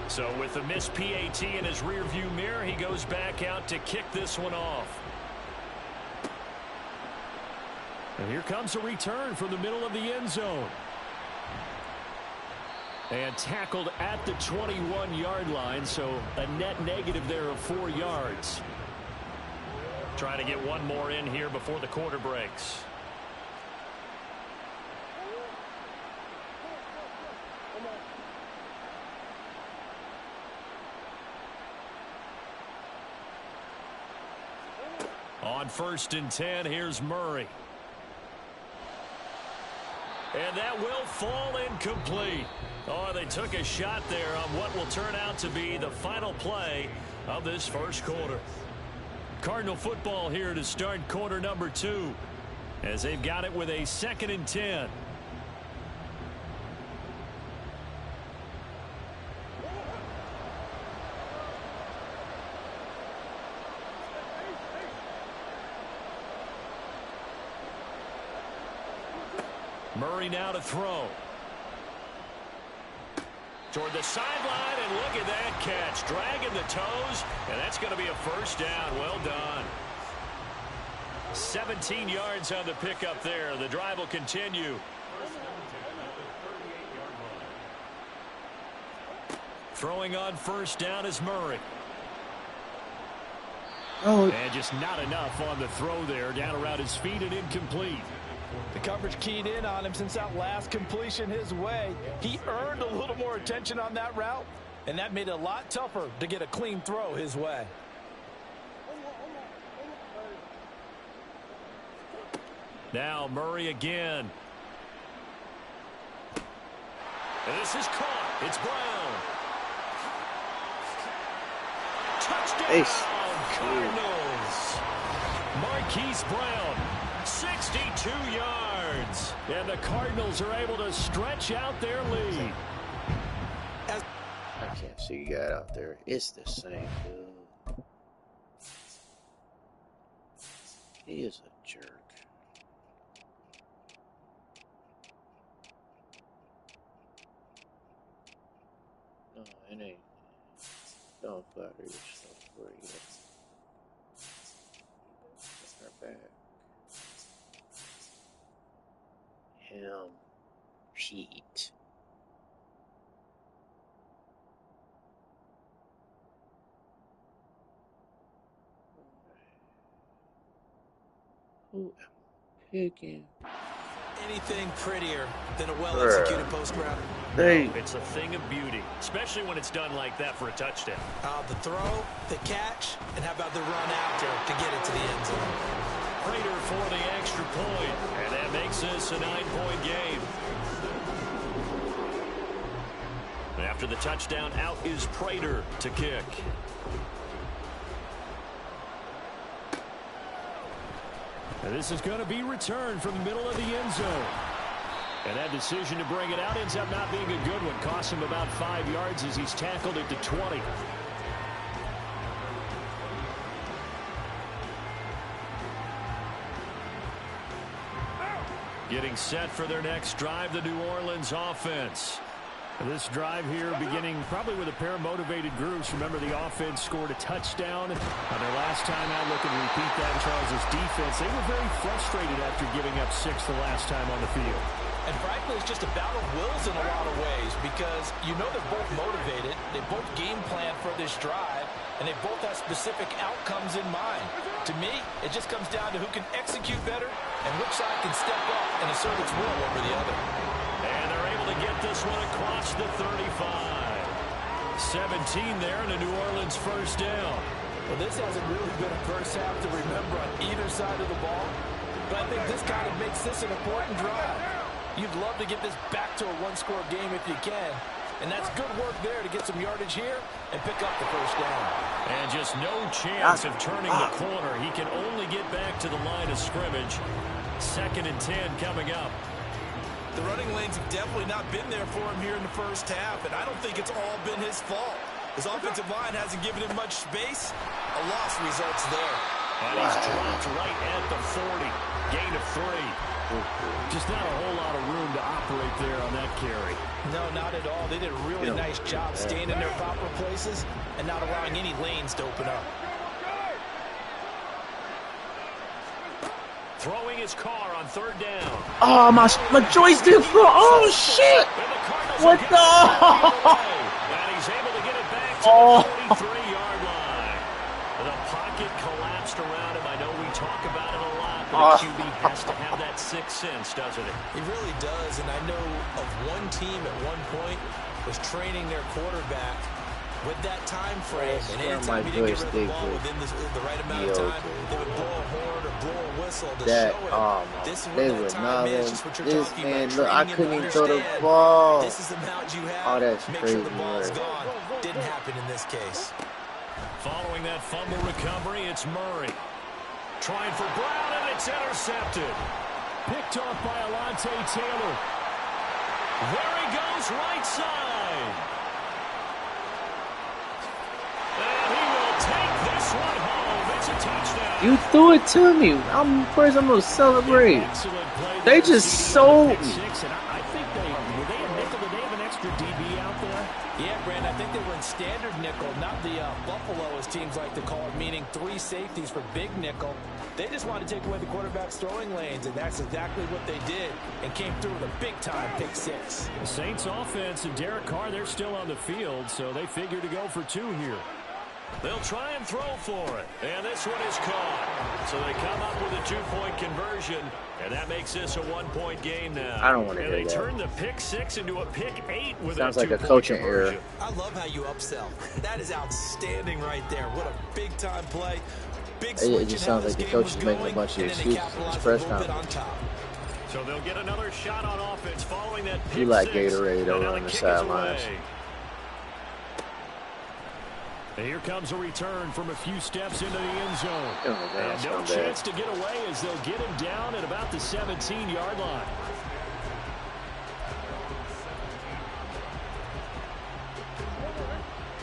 So with the missed PAT in his rearview mirror, he goes back out to kick this one off. And here comes a return from the middle of the end zone. And tackled at the 21-yard line, so a net negative there of 4 yards. Trying to get one more in here before the quarter breaks. On 1st and 10, here's Murray. And that will fall incomplete. Oh, they took a shot there on what will turn out to be the final play of this first quarter. Cardinal football here to start quarter number 2 as they've got it with a 2nd and 10. Murray now to throw. Toward the sideline, and look at that catch. Dragging the toes, and that's going to be a first down. Well done. 17 yards on the pickup there. The drive will continue. Throwing on 1st down is Murray. Oh. And just not enough on the throw there. Down around his feet and incomplete. The coverage keyed in on him since that last completion his way. He earned a little more attention on that route, and that made it a lot tougher to get a clean throw his way. Now Murray again. And this is caught. It's Brown. Touchdown, Ace. Cardinals. Marquise Brown, 62 yards. And the Cardinals are able to stretch out their lead. I can't see you guys out there. It's the same dude. He is a jerk. No, it ain't. Don't flatter yourself for you. Her back. Him. Pete. Who am I picking? Anything prettier than a well-executed post route? Hey. It's a thing of beauty, especially when it's done like that for a touchdown. The throw, the catch, and how about the run after to get it to the end zone? Prater for the extra point, and that makes this a 9-point game. After the touchdown, out is Prater to kick. And this is going to be returned from the middle of the end zone. And that decision to bring it out ends up not being a good one. Costs him about 5 yards as he's tackled at the 20. Getting set for their next drive, the New Orleans offense. This drive here beginning probably with a pair of motivated groups. Remember, the offense scored a touchdown on their last time out. Looking to repeat that in Charles' defense. They were very frustrated after giving up 6 the last time on the field. And frankly, it's just a battle of wills in a lot of ways because you know they're both motivated. They both game plan for this drive, and they both have specific outcomes in mind. To me, it just comes down to who can execute better and which side can step up and assert its will over the other. And they're able to get this one across the 35. 17 there and a New Orleans first down. Well, this hasn't really been a first half to remember on either side of the ball, but I think this kind of makes this an important drive. You'd love to get this back to a one-score game if you can, and that's good work there to get some yardage here and pick up the first down. And just no chance of turning the corner. He can only get back to the line of scrimmage. 2nd and 10 coming up. The running lanes have definitely not been there for him here in the first half, and I don't think it's all been his fault. His offensive line hasn't given him much space. A loss results there. And he's dropped right at the 40. Gain of 3. Just not a whole lot of room to operate there on that carry. No, not at all. They did a really nice job staying in their proper places and not allowing any lanes to open up. throwing his car on third down. Oh, my joystick flew. Oh, shit. What the? And he's able to get it back to the 43-yard line. The pocket collapsed around him. I know we talk about it a lot, but a QB has to have that sixth sense, doesn't it? He really does, and I know of one team at one point was training their quarterback with that time frame, and anytime he didn't get rid of the ball within the right amount of time, they would blow a horn or blow a whistle to show him. This is what that time is, just what you're talking about. Look, I couldn't even throw the ball. This is the amount you have. Oh, that's Make crazy. sure the ball's gone. Didn't happen in this case. Following that fumble recovery, it's Murray. Trying for Brown, and it's intercepted. Picked off by Alontae Taylor. There he goes, right side. And he will take this one home. It's a touchdown. You threw it to me. I'm going to celebrate. They just sold me. I think were they a nickel? Did they have an extra DB out there? Yeah, Brandon, I think they were in standard nickel, not the Buffalo, as teams like to call it, meaning 3 safeties for big nickel. They just wanted to take away the quarterback's throwing lanes, and that's exactly what they did, and came through with a big-time pick 6. The Saints offense and Derek Carr, they're still on the field, so they figure to go for 2 here. They'll try and throw for it, and this one is caught. So they come up with a 2-point conversion, and that makes this a 1-point game now. I don't want to hear that. And they turn the pick 6 into a pick 8 with Sounds a 2-point like a coaching conversion. error. I love how you upsell. That is outstanding right there. What a big-time play. Big It just sounds like the coach is making a bunch of excuses in his press conference. So they'll get another shot on offense following that pick You like 6. Gatorade over on the sidelines. And here comes a return from a few steps into the end zone. Oh, and no chance to get away as they'll get him down at about the 17-yard line.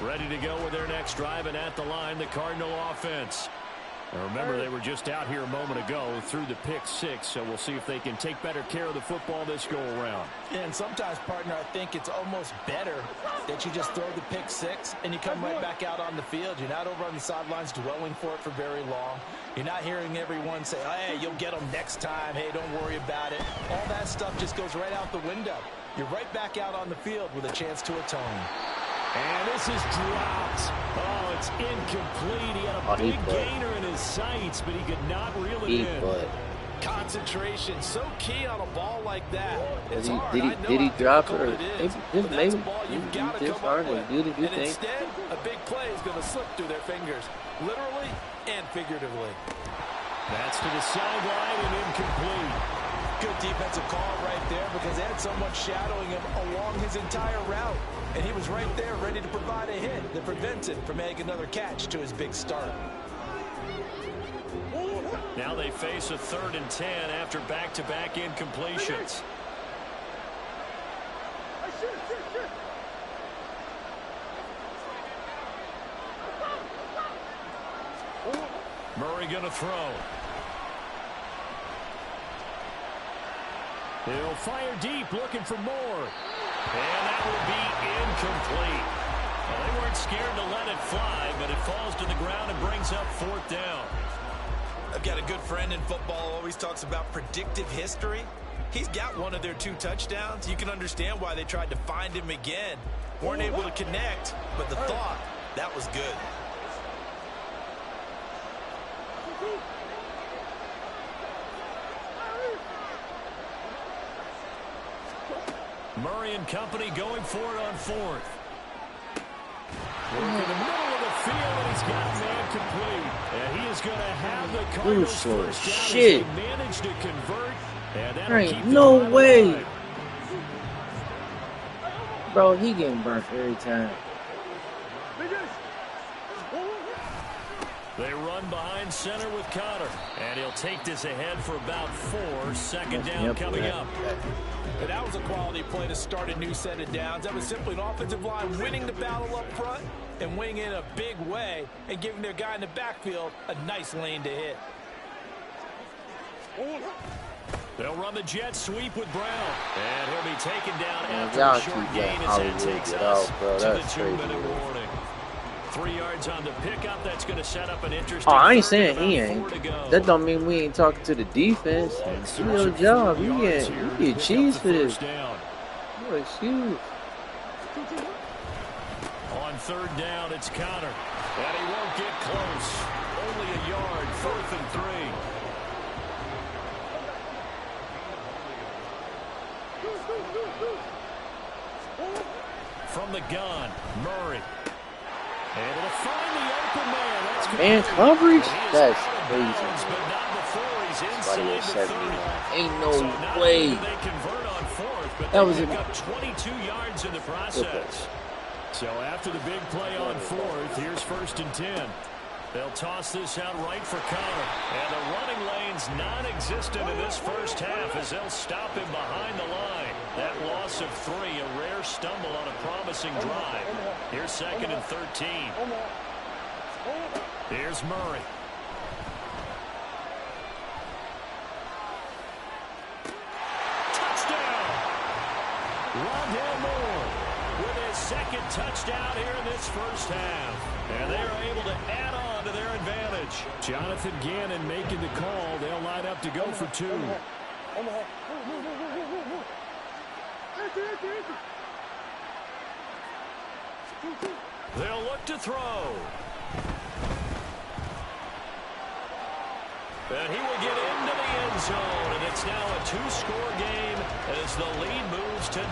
Ready to go with their next drive, and at the line, the Cardinal offense. Now remember, they were just out here a moment ago through the pick 6, so we'll see if they can take better care of the football this go-around. And sometimes, partner, I think it's almost better that you just throw the pick 6 and you come right back out on the field. You're not over on the sidelines dwelling for it for very long. You're not hearing everyone say, hey, you'll get them next time. Hey, don't worry about it. All that stuff just goes right out the window. You're right back out on the field with a chance to atone. And this is dropped. Oh, it's incomplete. He had a big gainer in his sights, but he could not reel it in. Concentration, so key on a ball like that. It's Did he drop it? Or maybe it's hard to do the thing. Instead, a big play is going to slip through their fingers, literally and figuratively. That's to the sideline and incomplete. Good defensive call right there because they had someone shadowing him along his entire route. And he was right there ready to provide a hit that prevents him from making another catch to his big start. Now they face a 3rd and 10 after back-to-back incompletions. Murray going to throw. He'll fire deep, looking for more. And that will be incomplete. Well, they weren't scared to let it fly, but it falls to the ground and brings up 4th down. I've got a good friend in football, always talks about predictive history. He's got one of their 2 touchdowns. You can understand why they tried to find him again. Weren't able to connect, but the thought, that was good. Murray and company going for it on 4th. Work in the middle of the field, and he's got man complete. And he is going to have the Cardinals first down as they manage to convert. And that'll keep no way. Bro, he getting burnt every time. They run behind center with Connor. And he'll take this ahead for about 4. 2nd down coming up. And that was a quality play to start a new set of downs. That was simply an offensive line winning the battle up front and winning in a big way and giving their guy in the backfield a nice lane to hit. They'll run the jet sweep with Brown. And he'll be taken down after a short gain as that takes us to the 2-minute warning. 3 yards on the pickup. That's going to set up an interesting. Oh, I ain't saying he ain't. That don't mean we ain't talking to the defense. Do your job. You get cheese for this. No excuse. On 3rd down, it's Connor. And he won't get close. Only a yard, 4th and 3. From the gun, Murray. Able to find the open man. That's man coverage? That's crazy. But not before he's Somebody inside at the 30. 79. Ain't no So way. they convert on 4th, but That was they pick up 22 yards in the process. So after the big play on 4th, here's 1st and 10. They'll toss this out right for Connor. And the running lane's non-existent in this first half as they'll stop him behind the line. That loss of 3, a rare stumble on a promising drive. Here's 2nd and 13. Here's Murray. Touchdown! Rondale Moore with his 2nd touchdown here in this first half. And they're able to add on to their advantage. Jonathan Gannon making the call. They'll line up to go for 2. They'll look to throw. And he will get into the end zone. And it's now a 2-score game as the lead moves to 9.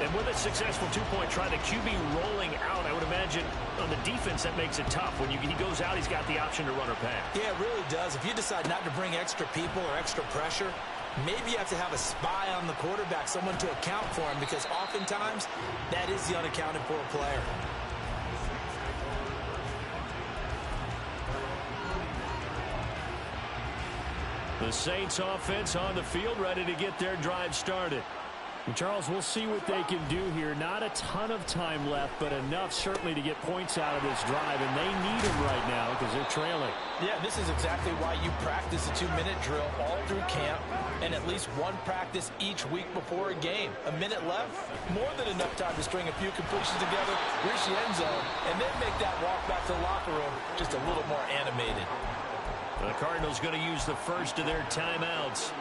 And with a successful 2-point try, the QB rolling out, I would imagine on the defense that makes it tough. When he goes out, he's got the option to run or pass. Yeah, it really does. If you decide not to bring extra people or extra pressure, maybe you have to have a spy on the quarterback, someone to account for him, because oftentimes that is the unaccounted for player. The Saints offense on the field, ready to get their drive started. And Charles, we'll see what they can do here. Not a ton of time left, but enough certainly to get points out of this drive, and they need them right now because they're trailing. Yeah, this is exactly why you practice a 2-minute drill all through camp and at least one practice each week before a game. A minute left, more than enough time to string a few completions together, reach the end zone, and then make that walk back to the locker room just a little more animated. The Cardinals going to use the first of their timeouts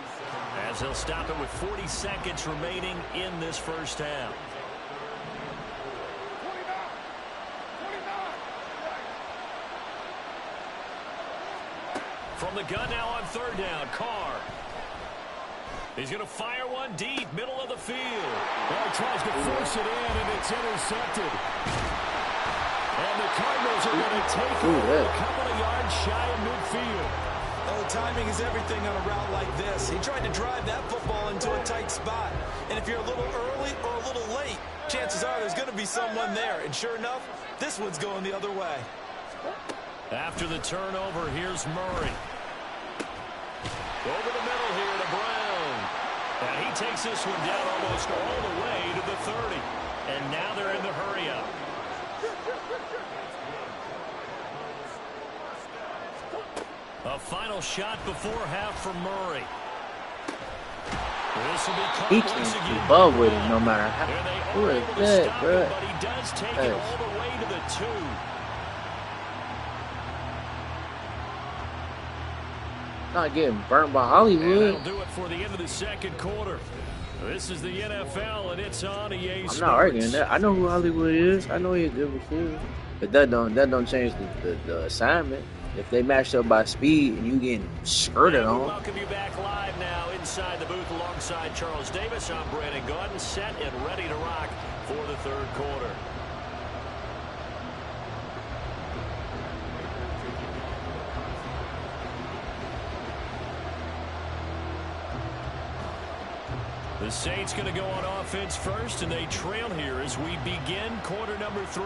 as they'll stop it with 40 seconds remaining in this first half. From the gun now on 3rd down, Carr. He's going to fire one deep, middle of the field. Well, he tries to force it in, and it's intercepted. And the Cardinals are going to take it a couple of yards shy of midfield. Oh, timing is everything on a route like this. He tried to drive that football into a tight spot. And if you're a little early or a little late, chances are there's going to be someone there. And sure enough, this one's going the other way. After the turnover, here's Murray. Over the middle here to Brown. And he takes this one down almost all the way to the 30. And now they're in the hurry-up. A final shot before half from Murray. This will be He can't keep up with it no matter how. Who is that, bro? But he does take it all the way to the 2. Not getting burnt by Hollywood. And that'll do it for the end of the second quarter. This is the NFL, and it's on EA Sports. I'm not arguing that. I know who Hollywood is. I know he's a good receiver. But that don't change the assignment. If they matched up by speed and you getting skirted on. Welcome you back live now inside the booth alongside Charles Davis. I'm Brandon Gordon, set and ready to rock for the third quarter. The Saints going to go on offense first, and they trail here as we begin quarter number 3.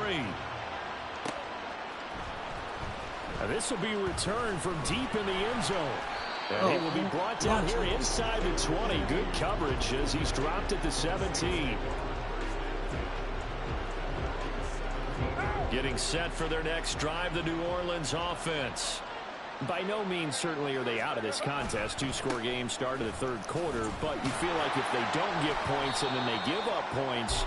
Now this will be returned from deep in the end zone. And he will be brought down here inside the 20. Good coverage as he's dropped at the 17. Getting set for their next drive, the New Orleans offense. By no means certainly are they out of this contest. 2-score game start of the third quarter, but you feel like if they don't get points and then they give up points,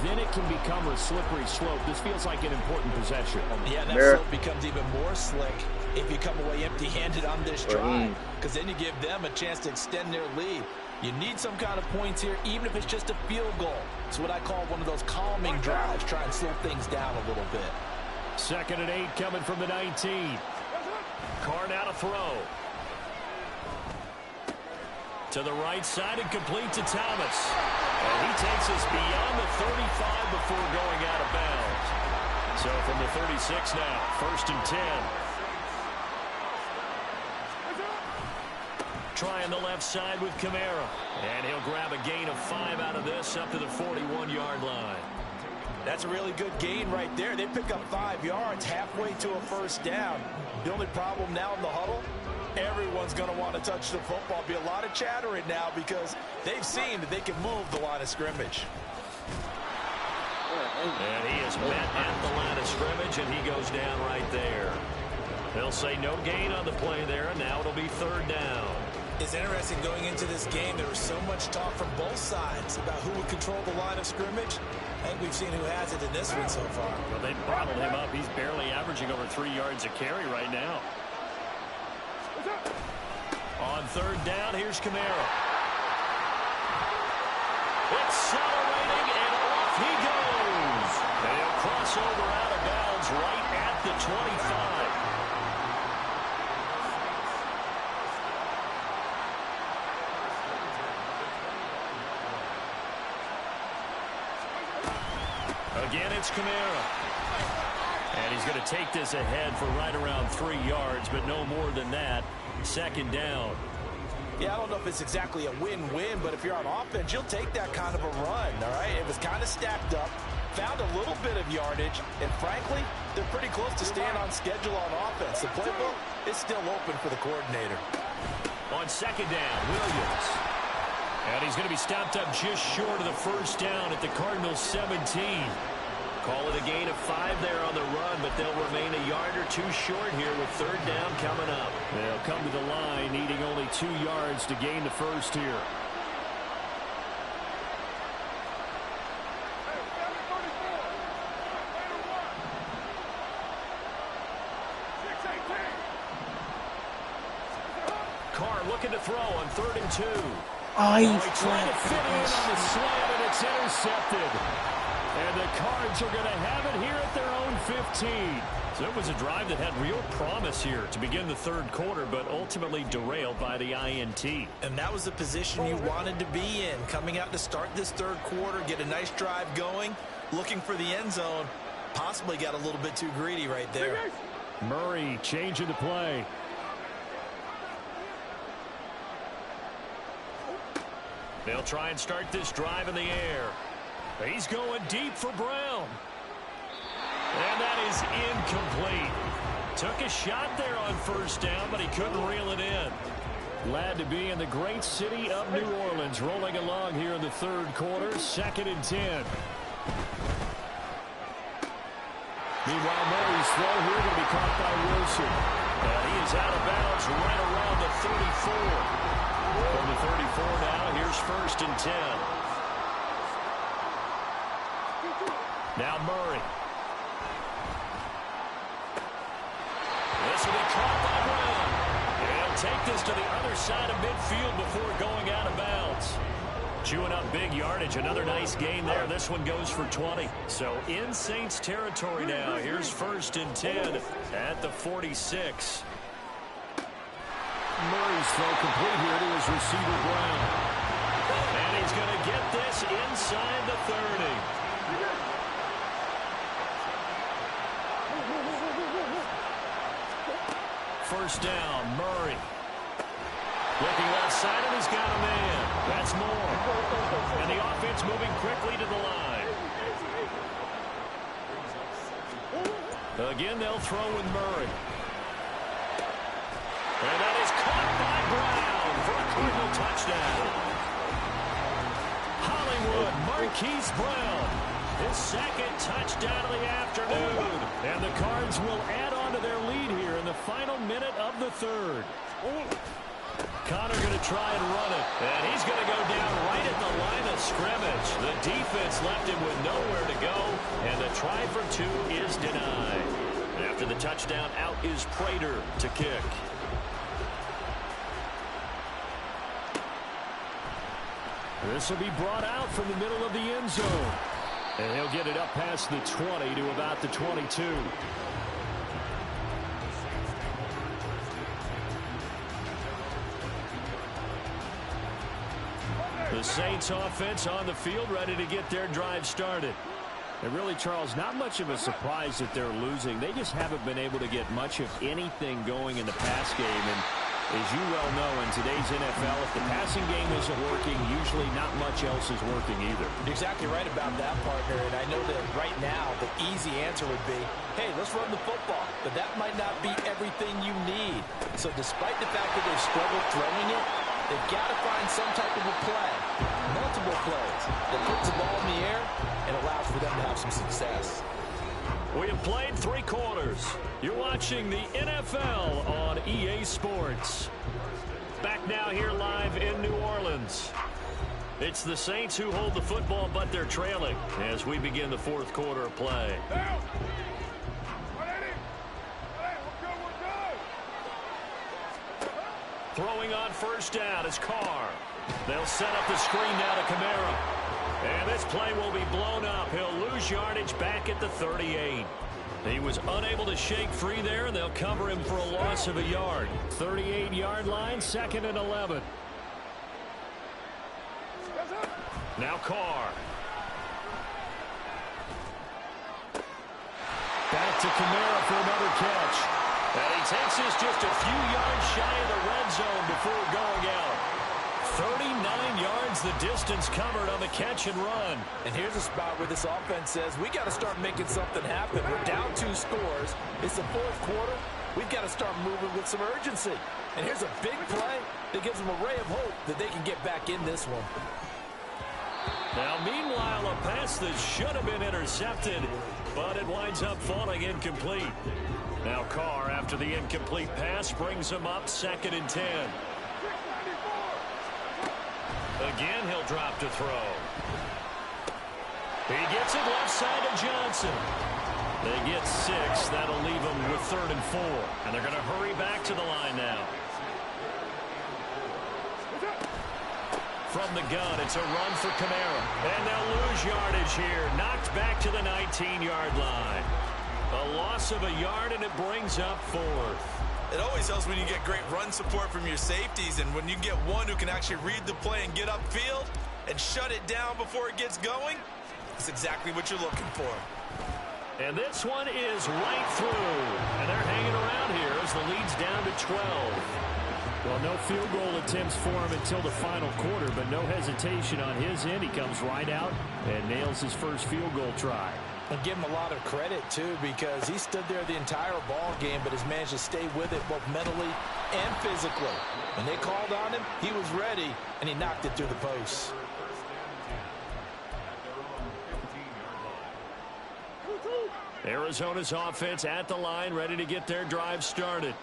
then it can become a slippery slope. This feels like an important possession. Yeah, and that slope becomes even more slick if you come away empty-handed on this drive, because then you give them a chance to extend their lead. You need some kind of points here, even if it's just a field goal. It's what I call one of those calming drives. Try and slow things down a little bit. 2nd and 8 coming from the 19. Carr now to throw. To the right side and complete to Thomas. And he takes us beyond the 35 before going out of bounds. So from the 36 now, 1st and 10. Trying the left side with Kamara. And he'll grab a gain of 5 out of this up to the 41-yard line. That's a really good gain right there. They pick up 5 yards halfway to a 1st down. The only problem now in the huddle, everyone's going to want to touch the football. Be a lot of chattering now because they've seen that they can move the line of scrimmage. And he is met at the line of scrimmage, and he goes down right there. They'll say no gain on the play there, and now it'll be 3rd down. It's interesting going into this game. There was so much talk from both sides about who would control the line of scrimmage. I think we've seen who has it in this one so far. Well, they bottled him up. He's barely averaging over 3 yards a carry right now. On 3rd down, here's Kamara. Accelerating, and off he goes. They'll cross over out of bounds right at the 25. Again, it's Kamara. And he's going to take this ahead for right around 3 yards, but no more than that. 2nd down. Yeah, I don't know if it's exactly a win-win, but if you're on offense, you'll take that kind of a run, all right? It was kind of stacked up, found a little bit of yardage, and frankly, they're pretty close to staying on schedule on offense. The playbook is still open for the coordinator. On 2nd down, Williams. And he's going to be stopped up just short of the 1st down at the Cardinals' 17. Call it a gain of 5 there on the run, but they'll remain a yard or 2 short here with 3rd down coming up. They'll come to the line needing only 2 yards to gain the 1st here. Carr looking to throw on 3rd and 2. He's trying to fit in on the slant, and it's intercepted. And the Cards are going to have it here at their own 15. So it was a drive that had real promise here to begin the 3rd quarter, but ultimately derailed by the INT. And that was the position you wanted to be in, coming out to start this 3rd quarter, get a nice drive going, looking for the end zone. Possibly got a little bit too greedy right there. Murray changing the play. They'll try and start this drive in the air. He's going deep for Brown. And that is incomplete. Took a shot there on 1st down, but he couldn't reel it in. Glad to be in the great city of New Orleans, rolling along here in the 3rd quarter, 2nd and 10. Meanwhile, Murray's throw here going to be caught by Wilson. And he is out of bounds right around the 34. From the 34 now, here's 1st and 10. Now Murray. This will be caught by Brown. And he'll take this to the other side of midfield before going out of bounds. Chewing up big yardage. Another nice gain there. This one goes for 20. So in Saints territory now. Here's 1st and 10 at the 46. Murray's throw complete here to his receiver, Brown. And he's going to get this inside the 30. First down, Murray. Looking left side, and he's got a man. That's Moore. And the offense moving quickly to the line. Again, they'll throw with Murray. And that is caught by Brown for a Cardinal touchdown. Hollywood, Marquise Brown, his 2nd touchdown of the afternoon. And the Cards will add on to their lead here in the final minute of the 3rd. Connor going to try and run it. And he's going to go down right at the line of scrimmage. The defense left him with nowhere to go. And the try for 2 is denied. After the touchdown, out is Prater to kick. This will be brought out from the middle of the end zone. And he'll get it up past the 20 to about the 22. The Saints offense on the field, ready to get their drive started. And really, Charles, not much of a surprise that they're losing. They just haven't been able to get much of anything going in the pass game. And as you well know, in today's NFL, if the passing game isn't working, usually not much else is working either. You're exactly right about that, partner. And I know that right now the easy answer would be, hey, let's run the football. But that might not be everything you need. So despite the fact that they've struggled throwing it, they've got to find some type of a play, multiple plays, that puts the ball in the air and allows for them to have some success. We have played 3 quarters. You're watching the NFL on EA Sports. Back now here live in New Orleans. It's the Saints who hold the football, but they're trailing as we begin the 4th quarter of play. Throwing on first down is Carr. They'll set up the screen now to Kamara. And this play will be blown up. He'll lose yardage back at the 38. He was unable to shake free there, and they'll cover him for a loss of a yard. 38-yard line, 2nd and 11. Now Carr. Back to Kamara for another catch. And he takes this just a few yards shy of the red zone before going out. 39 yards the distance covered on the catch and run. And here's a spot where this offense says, we got to start making something happen. We're down 2 scores. It's the 4th quarter. We've got to start moving with some urgency. And here's a big play that gives them a ray of hope that they can get back in this one. Now, meanwhile, a pass that should have been intercepted, but it winds up falling incomplete. Now Carr, after the incomplete pass, brings him up 2nd and 10. Again, he'll drop to throw. He gets it left side of Johnson. They get 6. That'll leave them with 3rd and 4. And they're going to hurry back to the line now. From the gun, it's a run for Kamara. And they'll lose yardage here. Knocked back to the 19-yard line. A loss of a yard, and it brings up 4th. It always helps when you get great run support from your safeties, and when you get one who can actually read the play and get upfield and shut it down before it gets going, it's exactly what you're looking for. And this one is right through. And they're hanging around here as the lead's down to 12. Well, no field goal attempts for him until the final quarter, but no hesitation on his end. He comes right out and nails his first field goal try. And give him a lot of credit, too, because he stood there the entire ball game, but has managed to stay with it both mentally and physically. When they called on him, he was ready, and he knocked it through the posts. Arizona's offense at the line, ready to get their drive started.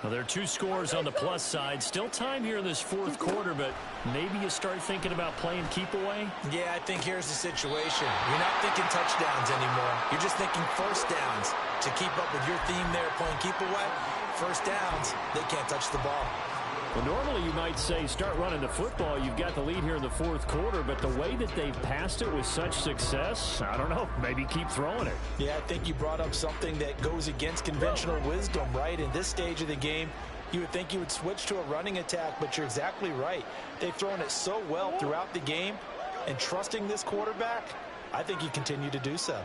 Well, there are 2 scores on the plus side. Still time here in this 4th quarter, but maybe you start thinking about playing keep away? Yeah, I think here's the situation. You're not thinking touchdowns anymore. You're just thinking first downs. To keep up with your theme there, playing keep away, first downs, they can't touch the ball. Well, normally you might say start running the football. You've got the lead here in the 4th quarter, but the way that they've passed it with such success, I don't know, maybe keep throwing it. Yeah, I think you brought up something that goes against conventional wisdom, right? In this stage of the game, you would think you would switch to a running attack, but you're exactly right. They've thrown it so well throughout the game, and trusting this quarterback, I think you continue to do so.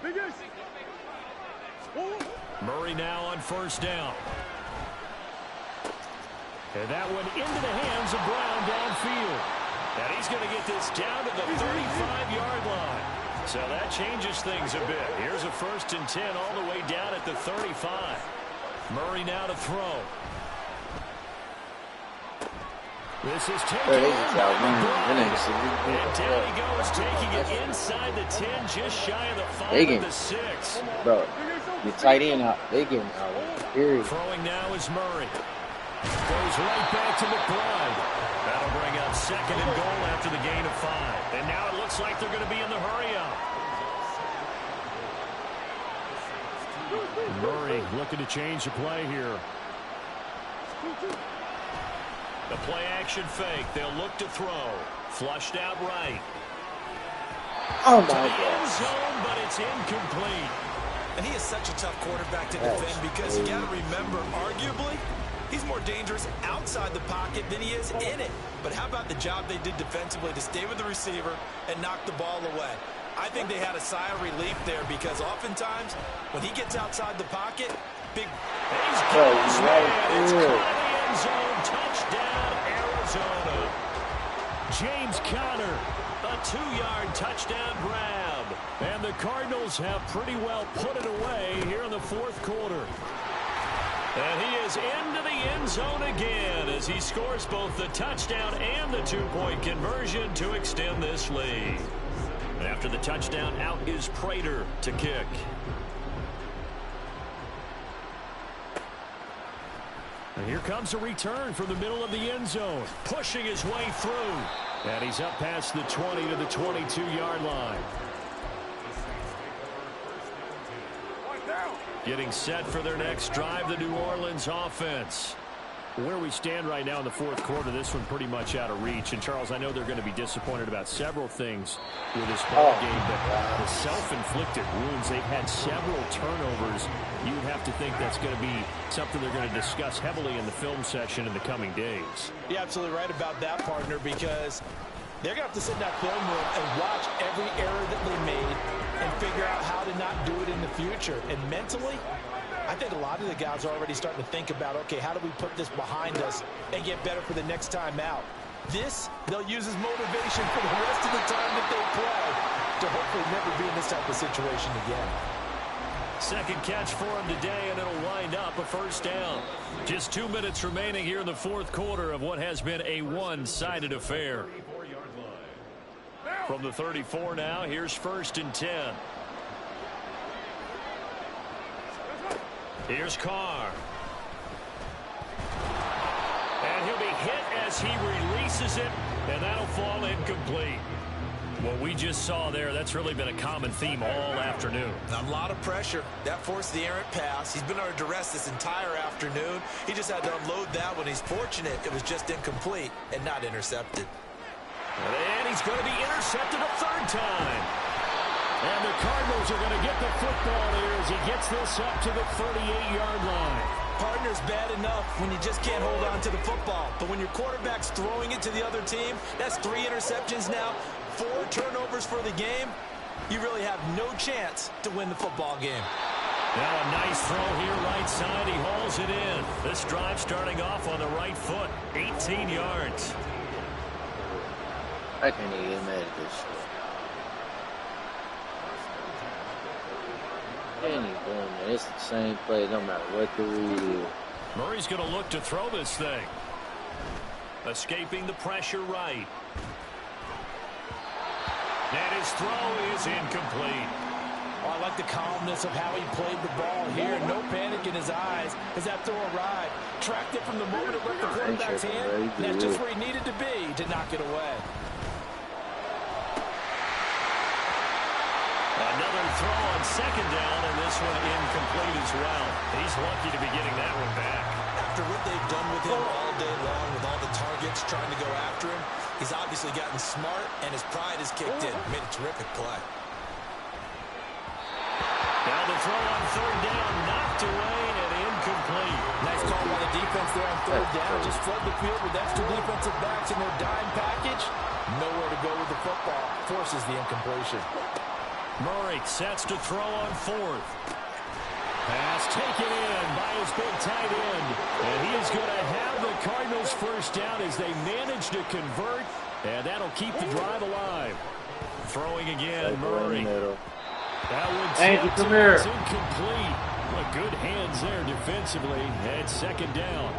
Murray now on first down. And that one into the hands of Brown downfield. And he's going to get this down to the 35-yard line. So that changes things a bit. Here's a 1st and 10 all the way down at the 35. Murray now to throw. This is taken. And down he goes, taking it inside the 10, just shy of the 5 of the 6. Bro, the tight end out. They getting out. Period. Throwing now is Murray. Goes right back to McBride. That'll bring up 2nd and goal after the gain of 5. And now it looks like they're going to be in the hurry-up. Murray looking to change the play here. The play action fake. They'll look to throw. Flushed out right. Oh, my End God. zone, but it's incomplete. And he is such a tough quarterback to defend because you got to remember, arguably, he's more dangerous outside the pocket than he is in it. But how about the job they did defensively to stay with the receiver and knock the ball away? I think they had a sigh of relief there because oftentimes when he gets outside the pocket, big... He's got his man. It's caught in the end zone. Touchdown, Arizona. James Conner, a 2-yard touchdown grab. And the Cardinals have pretty well put it away here in the 4th quarter. And he is into the end zone again as he scores both the touchdown and the 2-point conversion to extend this lead. And after the touchdown, out is Prater to kick. And here comes a return from the middle of the end zone, pushing his way through. And he's up past the 20 to the 22-yard line. Getting set for their next drive, the New Orleans offense. Where we stand right now in the 4th quarter, this one pretty much out of reach. And, Charles, I know they're going to be disappointed about several things with this ball game, but the self-inflicted wounds, they've had several turnovers. You would have to think that's going to be something they're going to discuss heavily in the film session in the coming days. You're absolutely right about that, partner, because they're going to have to sit in that film room and watch every error that they made and figure out how to not do it in the future. And mentally, I think a lot of the guys are already starting to think about, okay, how do we put this behind us and get better for the next time out? This, they'll use as motivation for the rest of the time that they play to hopefully never be in this type of situation again. Second catch for him today, and it'll wind up a 1st down. Just 2 minutes remaining here in the 4th quarter of what has been a one-sided affair. From the 34 now, here's 1st and 10. Here's Carr. And he'll be hit as he releases it, and that'll fall incomplete. What we just saw there, that's really been a common theme all afternoon. A lot of pressure. That forced the errant pass. He's been under duress this entire afternoon. He just had to unload that one. He's fortunate it was just incomplete and not intercepted. And he's going to be intercepted a 3rd time. And the Cardinals are going to get the football here as he gets this up to the 38-yard line. Partner's bad enough when you just can't hold on to the football. But when your quarterback's throwing it to the other team, that's 3 interceptions now, 4 turnovers for the game. You really have no chance to win the football game. Now a nice throw here right side. He hauls it in. This drive starting off on the right foot. 18 yards. I can't even get mad at this shit. It's the same play, no matter what the read is. Murray's going to look to throw this thing. Escaping the pressure right. And his throw is incomplete. Oh, I like the calmness of how he played the ball here. No panic in his eyes as that throw arrived. Tracked it from the moment it left the quarterback's hand. And that's just where he needed to be to knock it away. Another throw on 2nd down, and this one incomplete as well. He's lucky to be getting that one back. After what they've done with him all day long, with all the targets trying to go after him, he's obviously gotten smart, and his pride has kicked in. Made a terrific play. Now the throw on 3rd down, knocked away and incomplete. Nice call by the defense there on 3rd down. Just flood the field with extra defensive backs in their dime package. Nowhere to go with the football. Forces the incompletion. Murray sets to throw on 4th. Pass taken in by his big tight end. And he is going to have the Cardinals 1st down as they manage to convert. And that'll keep the drive alive. Throwing again, Murray. That one tipped and it's incomplete. Well, good hands there defensively. And 2nd down.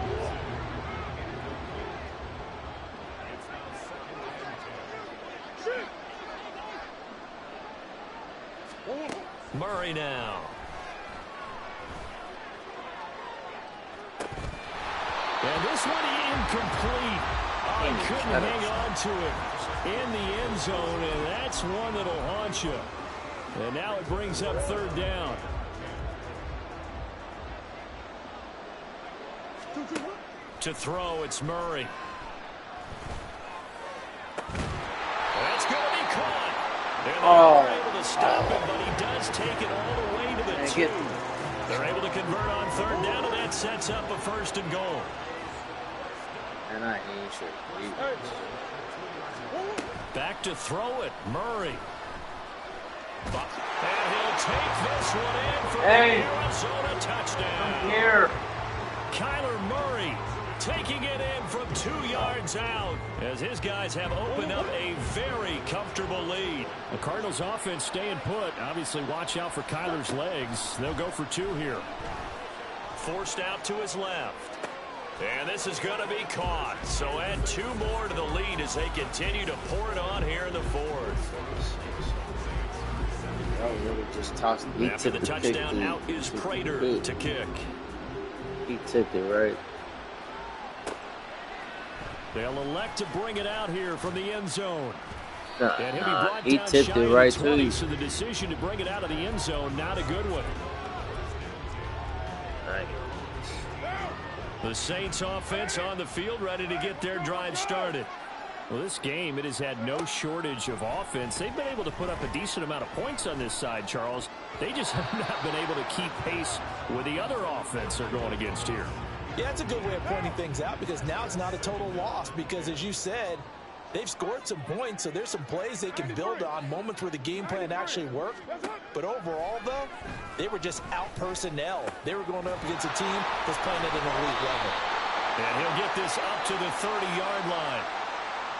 Murray now. And this one incomplete. Oh, he couldn't hang on to it in the end zone, and that's one that'll haunt you. And now it brings up third down. To throw, it's Murray. That's going to be caught. And they're able to stop him, but he does take it all the way to the 2. They're able to convert on third down, and that sets up a first and goal. And I ain't sure. Back to throw it, Murray. And he'll take this one in for the Arizona touchdown. Here. Kyler Murray taking it in from 2 yards out as his guys have opened up a very comfortable lead. The Cardinals offense staying put. Obviously, watch out for Kyler's legs. They'll go for 2 here. Forced out to his left. And this is going to be caught. So add 2 more to the lead as they continue to pour it on here in the 4th. Just tossed it. After the touchdown, out is Prater to kick. He tipped it right. They'll elect to bring it out here from the end zone. And he'll be brought down tipped it right too. So the decision to bring it out of the end zone, not a good one. The Saints offense on the field ready to get their drive started. Well, this game, it has had no shortage of offense. They've been able to put up a decent amount of points on this side, Charles. They just have not been able to keep pace with the other offense they're going against here. Yeah, that's a good way of pointing things out because now it's not a total loss because, as you said, they've scored some points, so there's some plays they can build on, moments where the game plan actually worked. But overall, though, they were just out personnel. They were going up against a team that's playing at an elite level. And he'll get this up to the 30-yard line.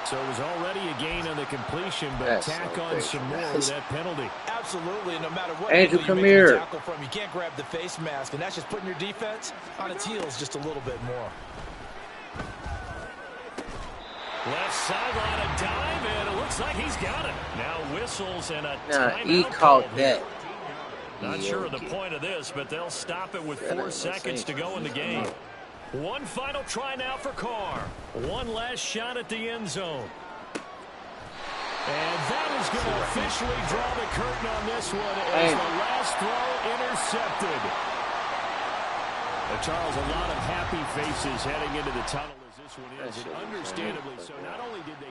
So it was already a gain on the completion, but tack on some more with that penalty. Absolutely, no matter what Andrew, you come make here. the tackle from, you can't grab the face mask, and that's just putting your defense on its heels just a little bit more. Left sideline, a dive, and it looks like he's got it. Now whistles and a timeout. He caught that. Not sure of the point of this, but they'll stop it with 4 seconds to go in the game. One final try now for Carr. One last shot at the end zone. And that is going to officially draw the curtain on this one as the last throw intercepted. Charles, a lot of happy faces heading into the tunnel as this one is. And understandably so. Not only did they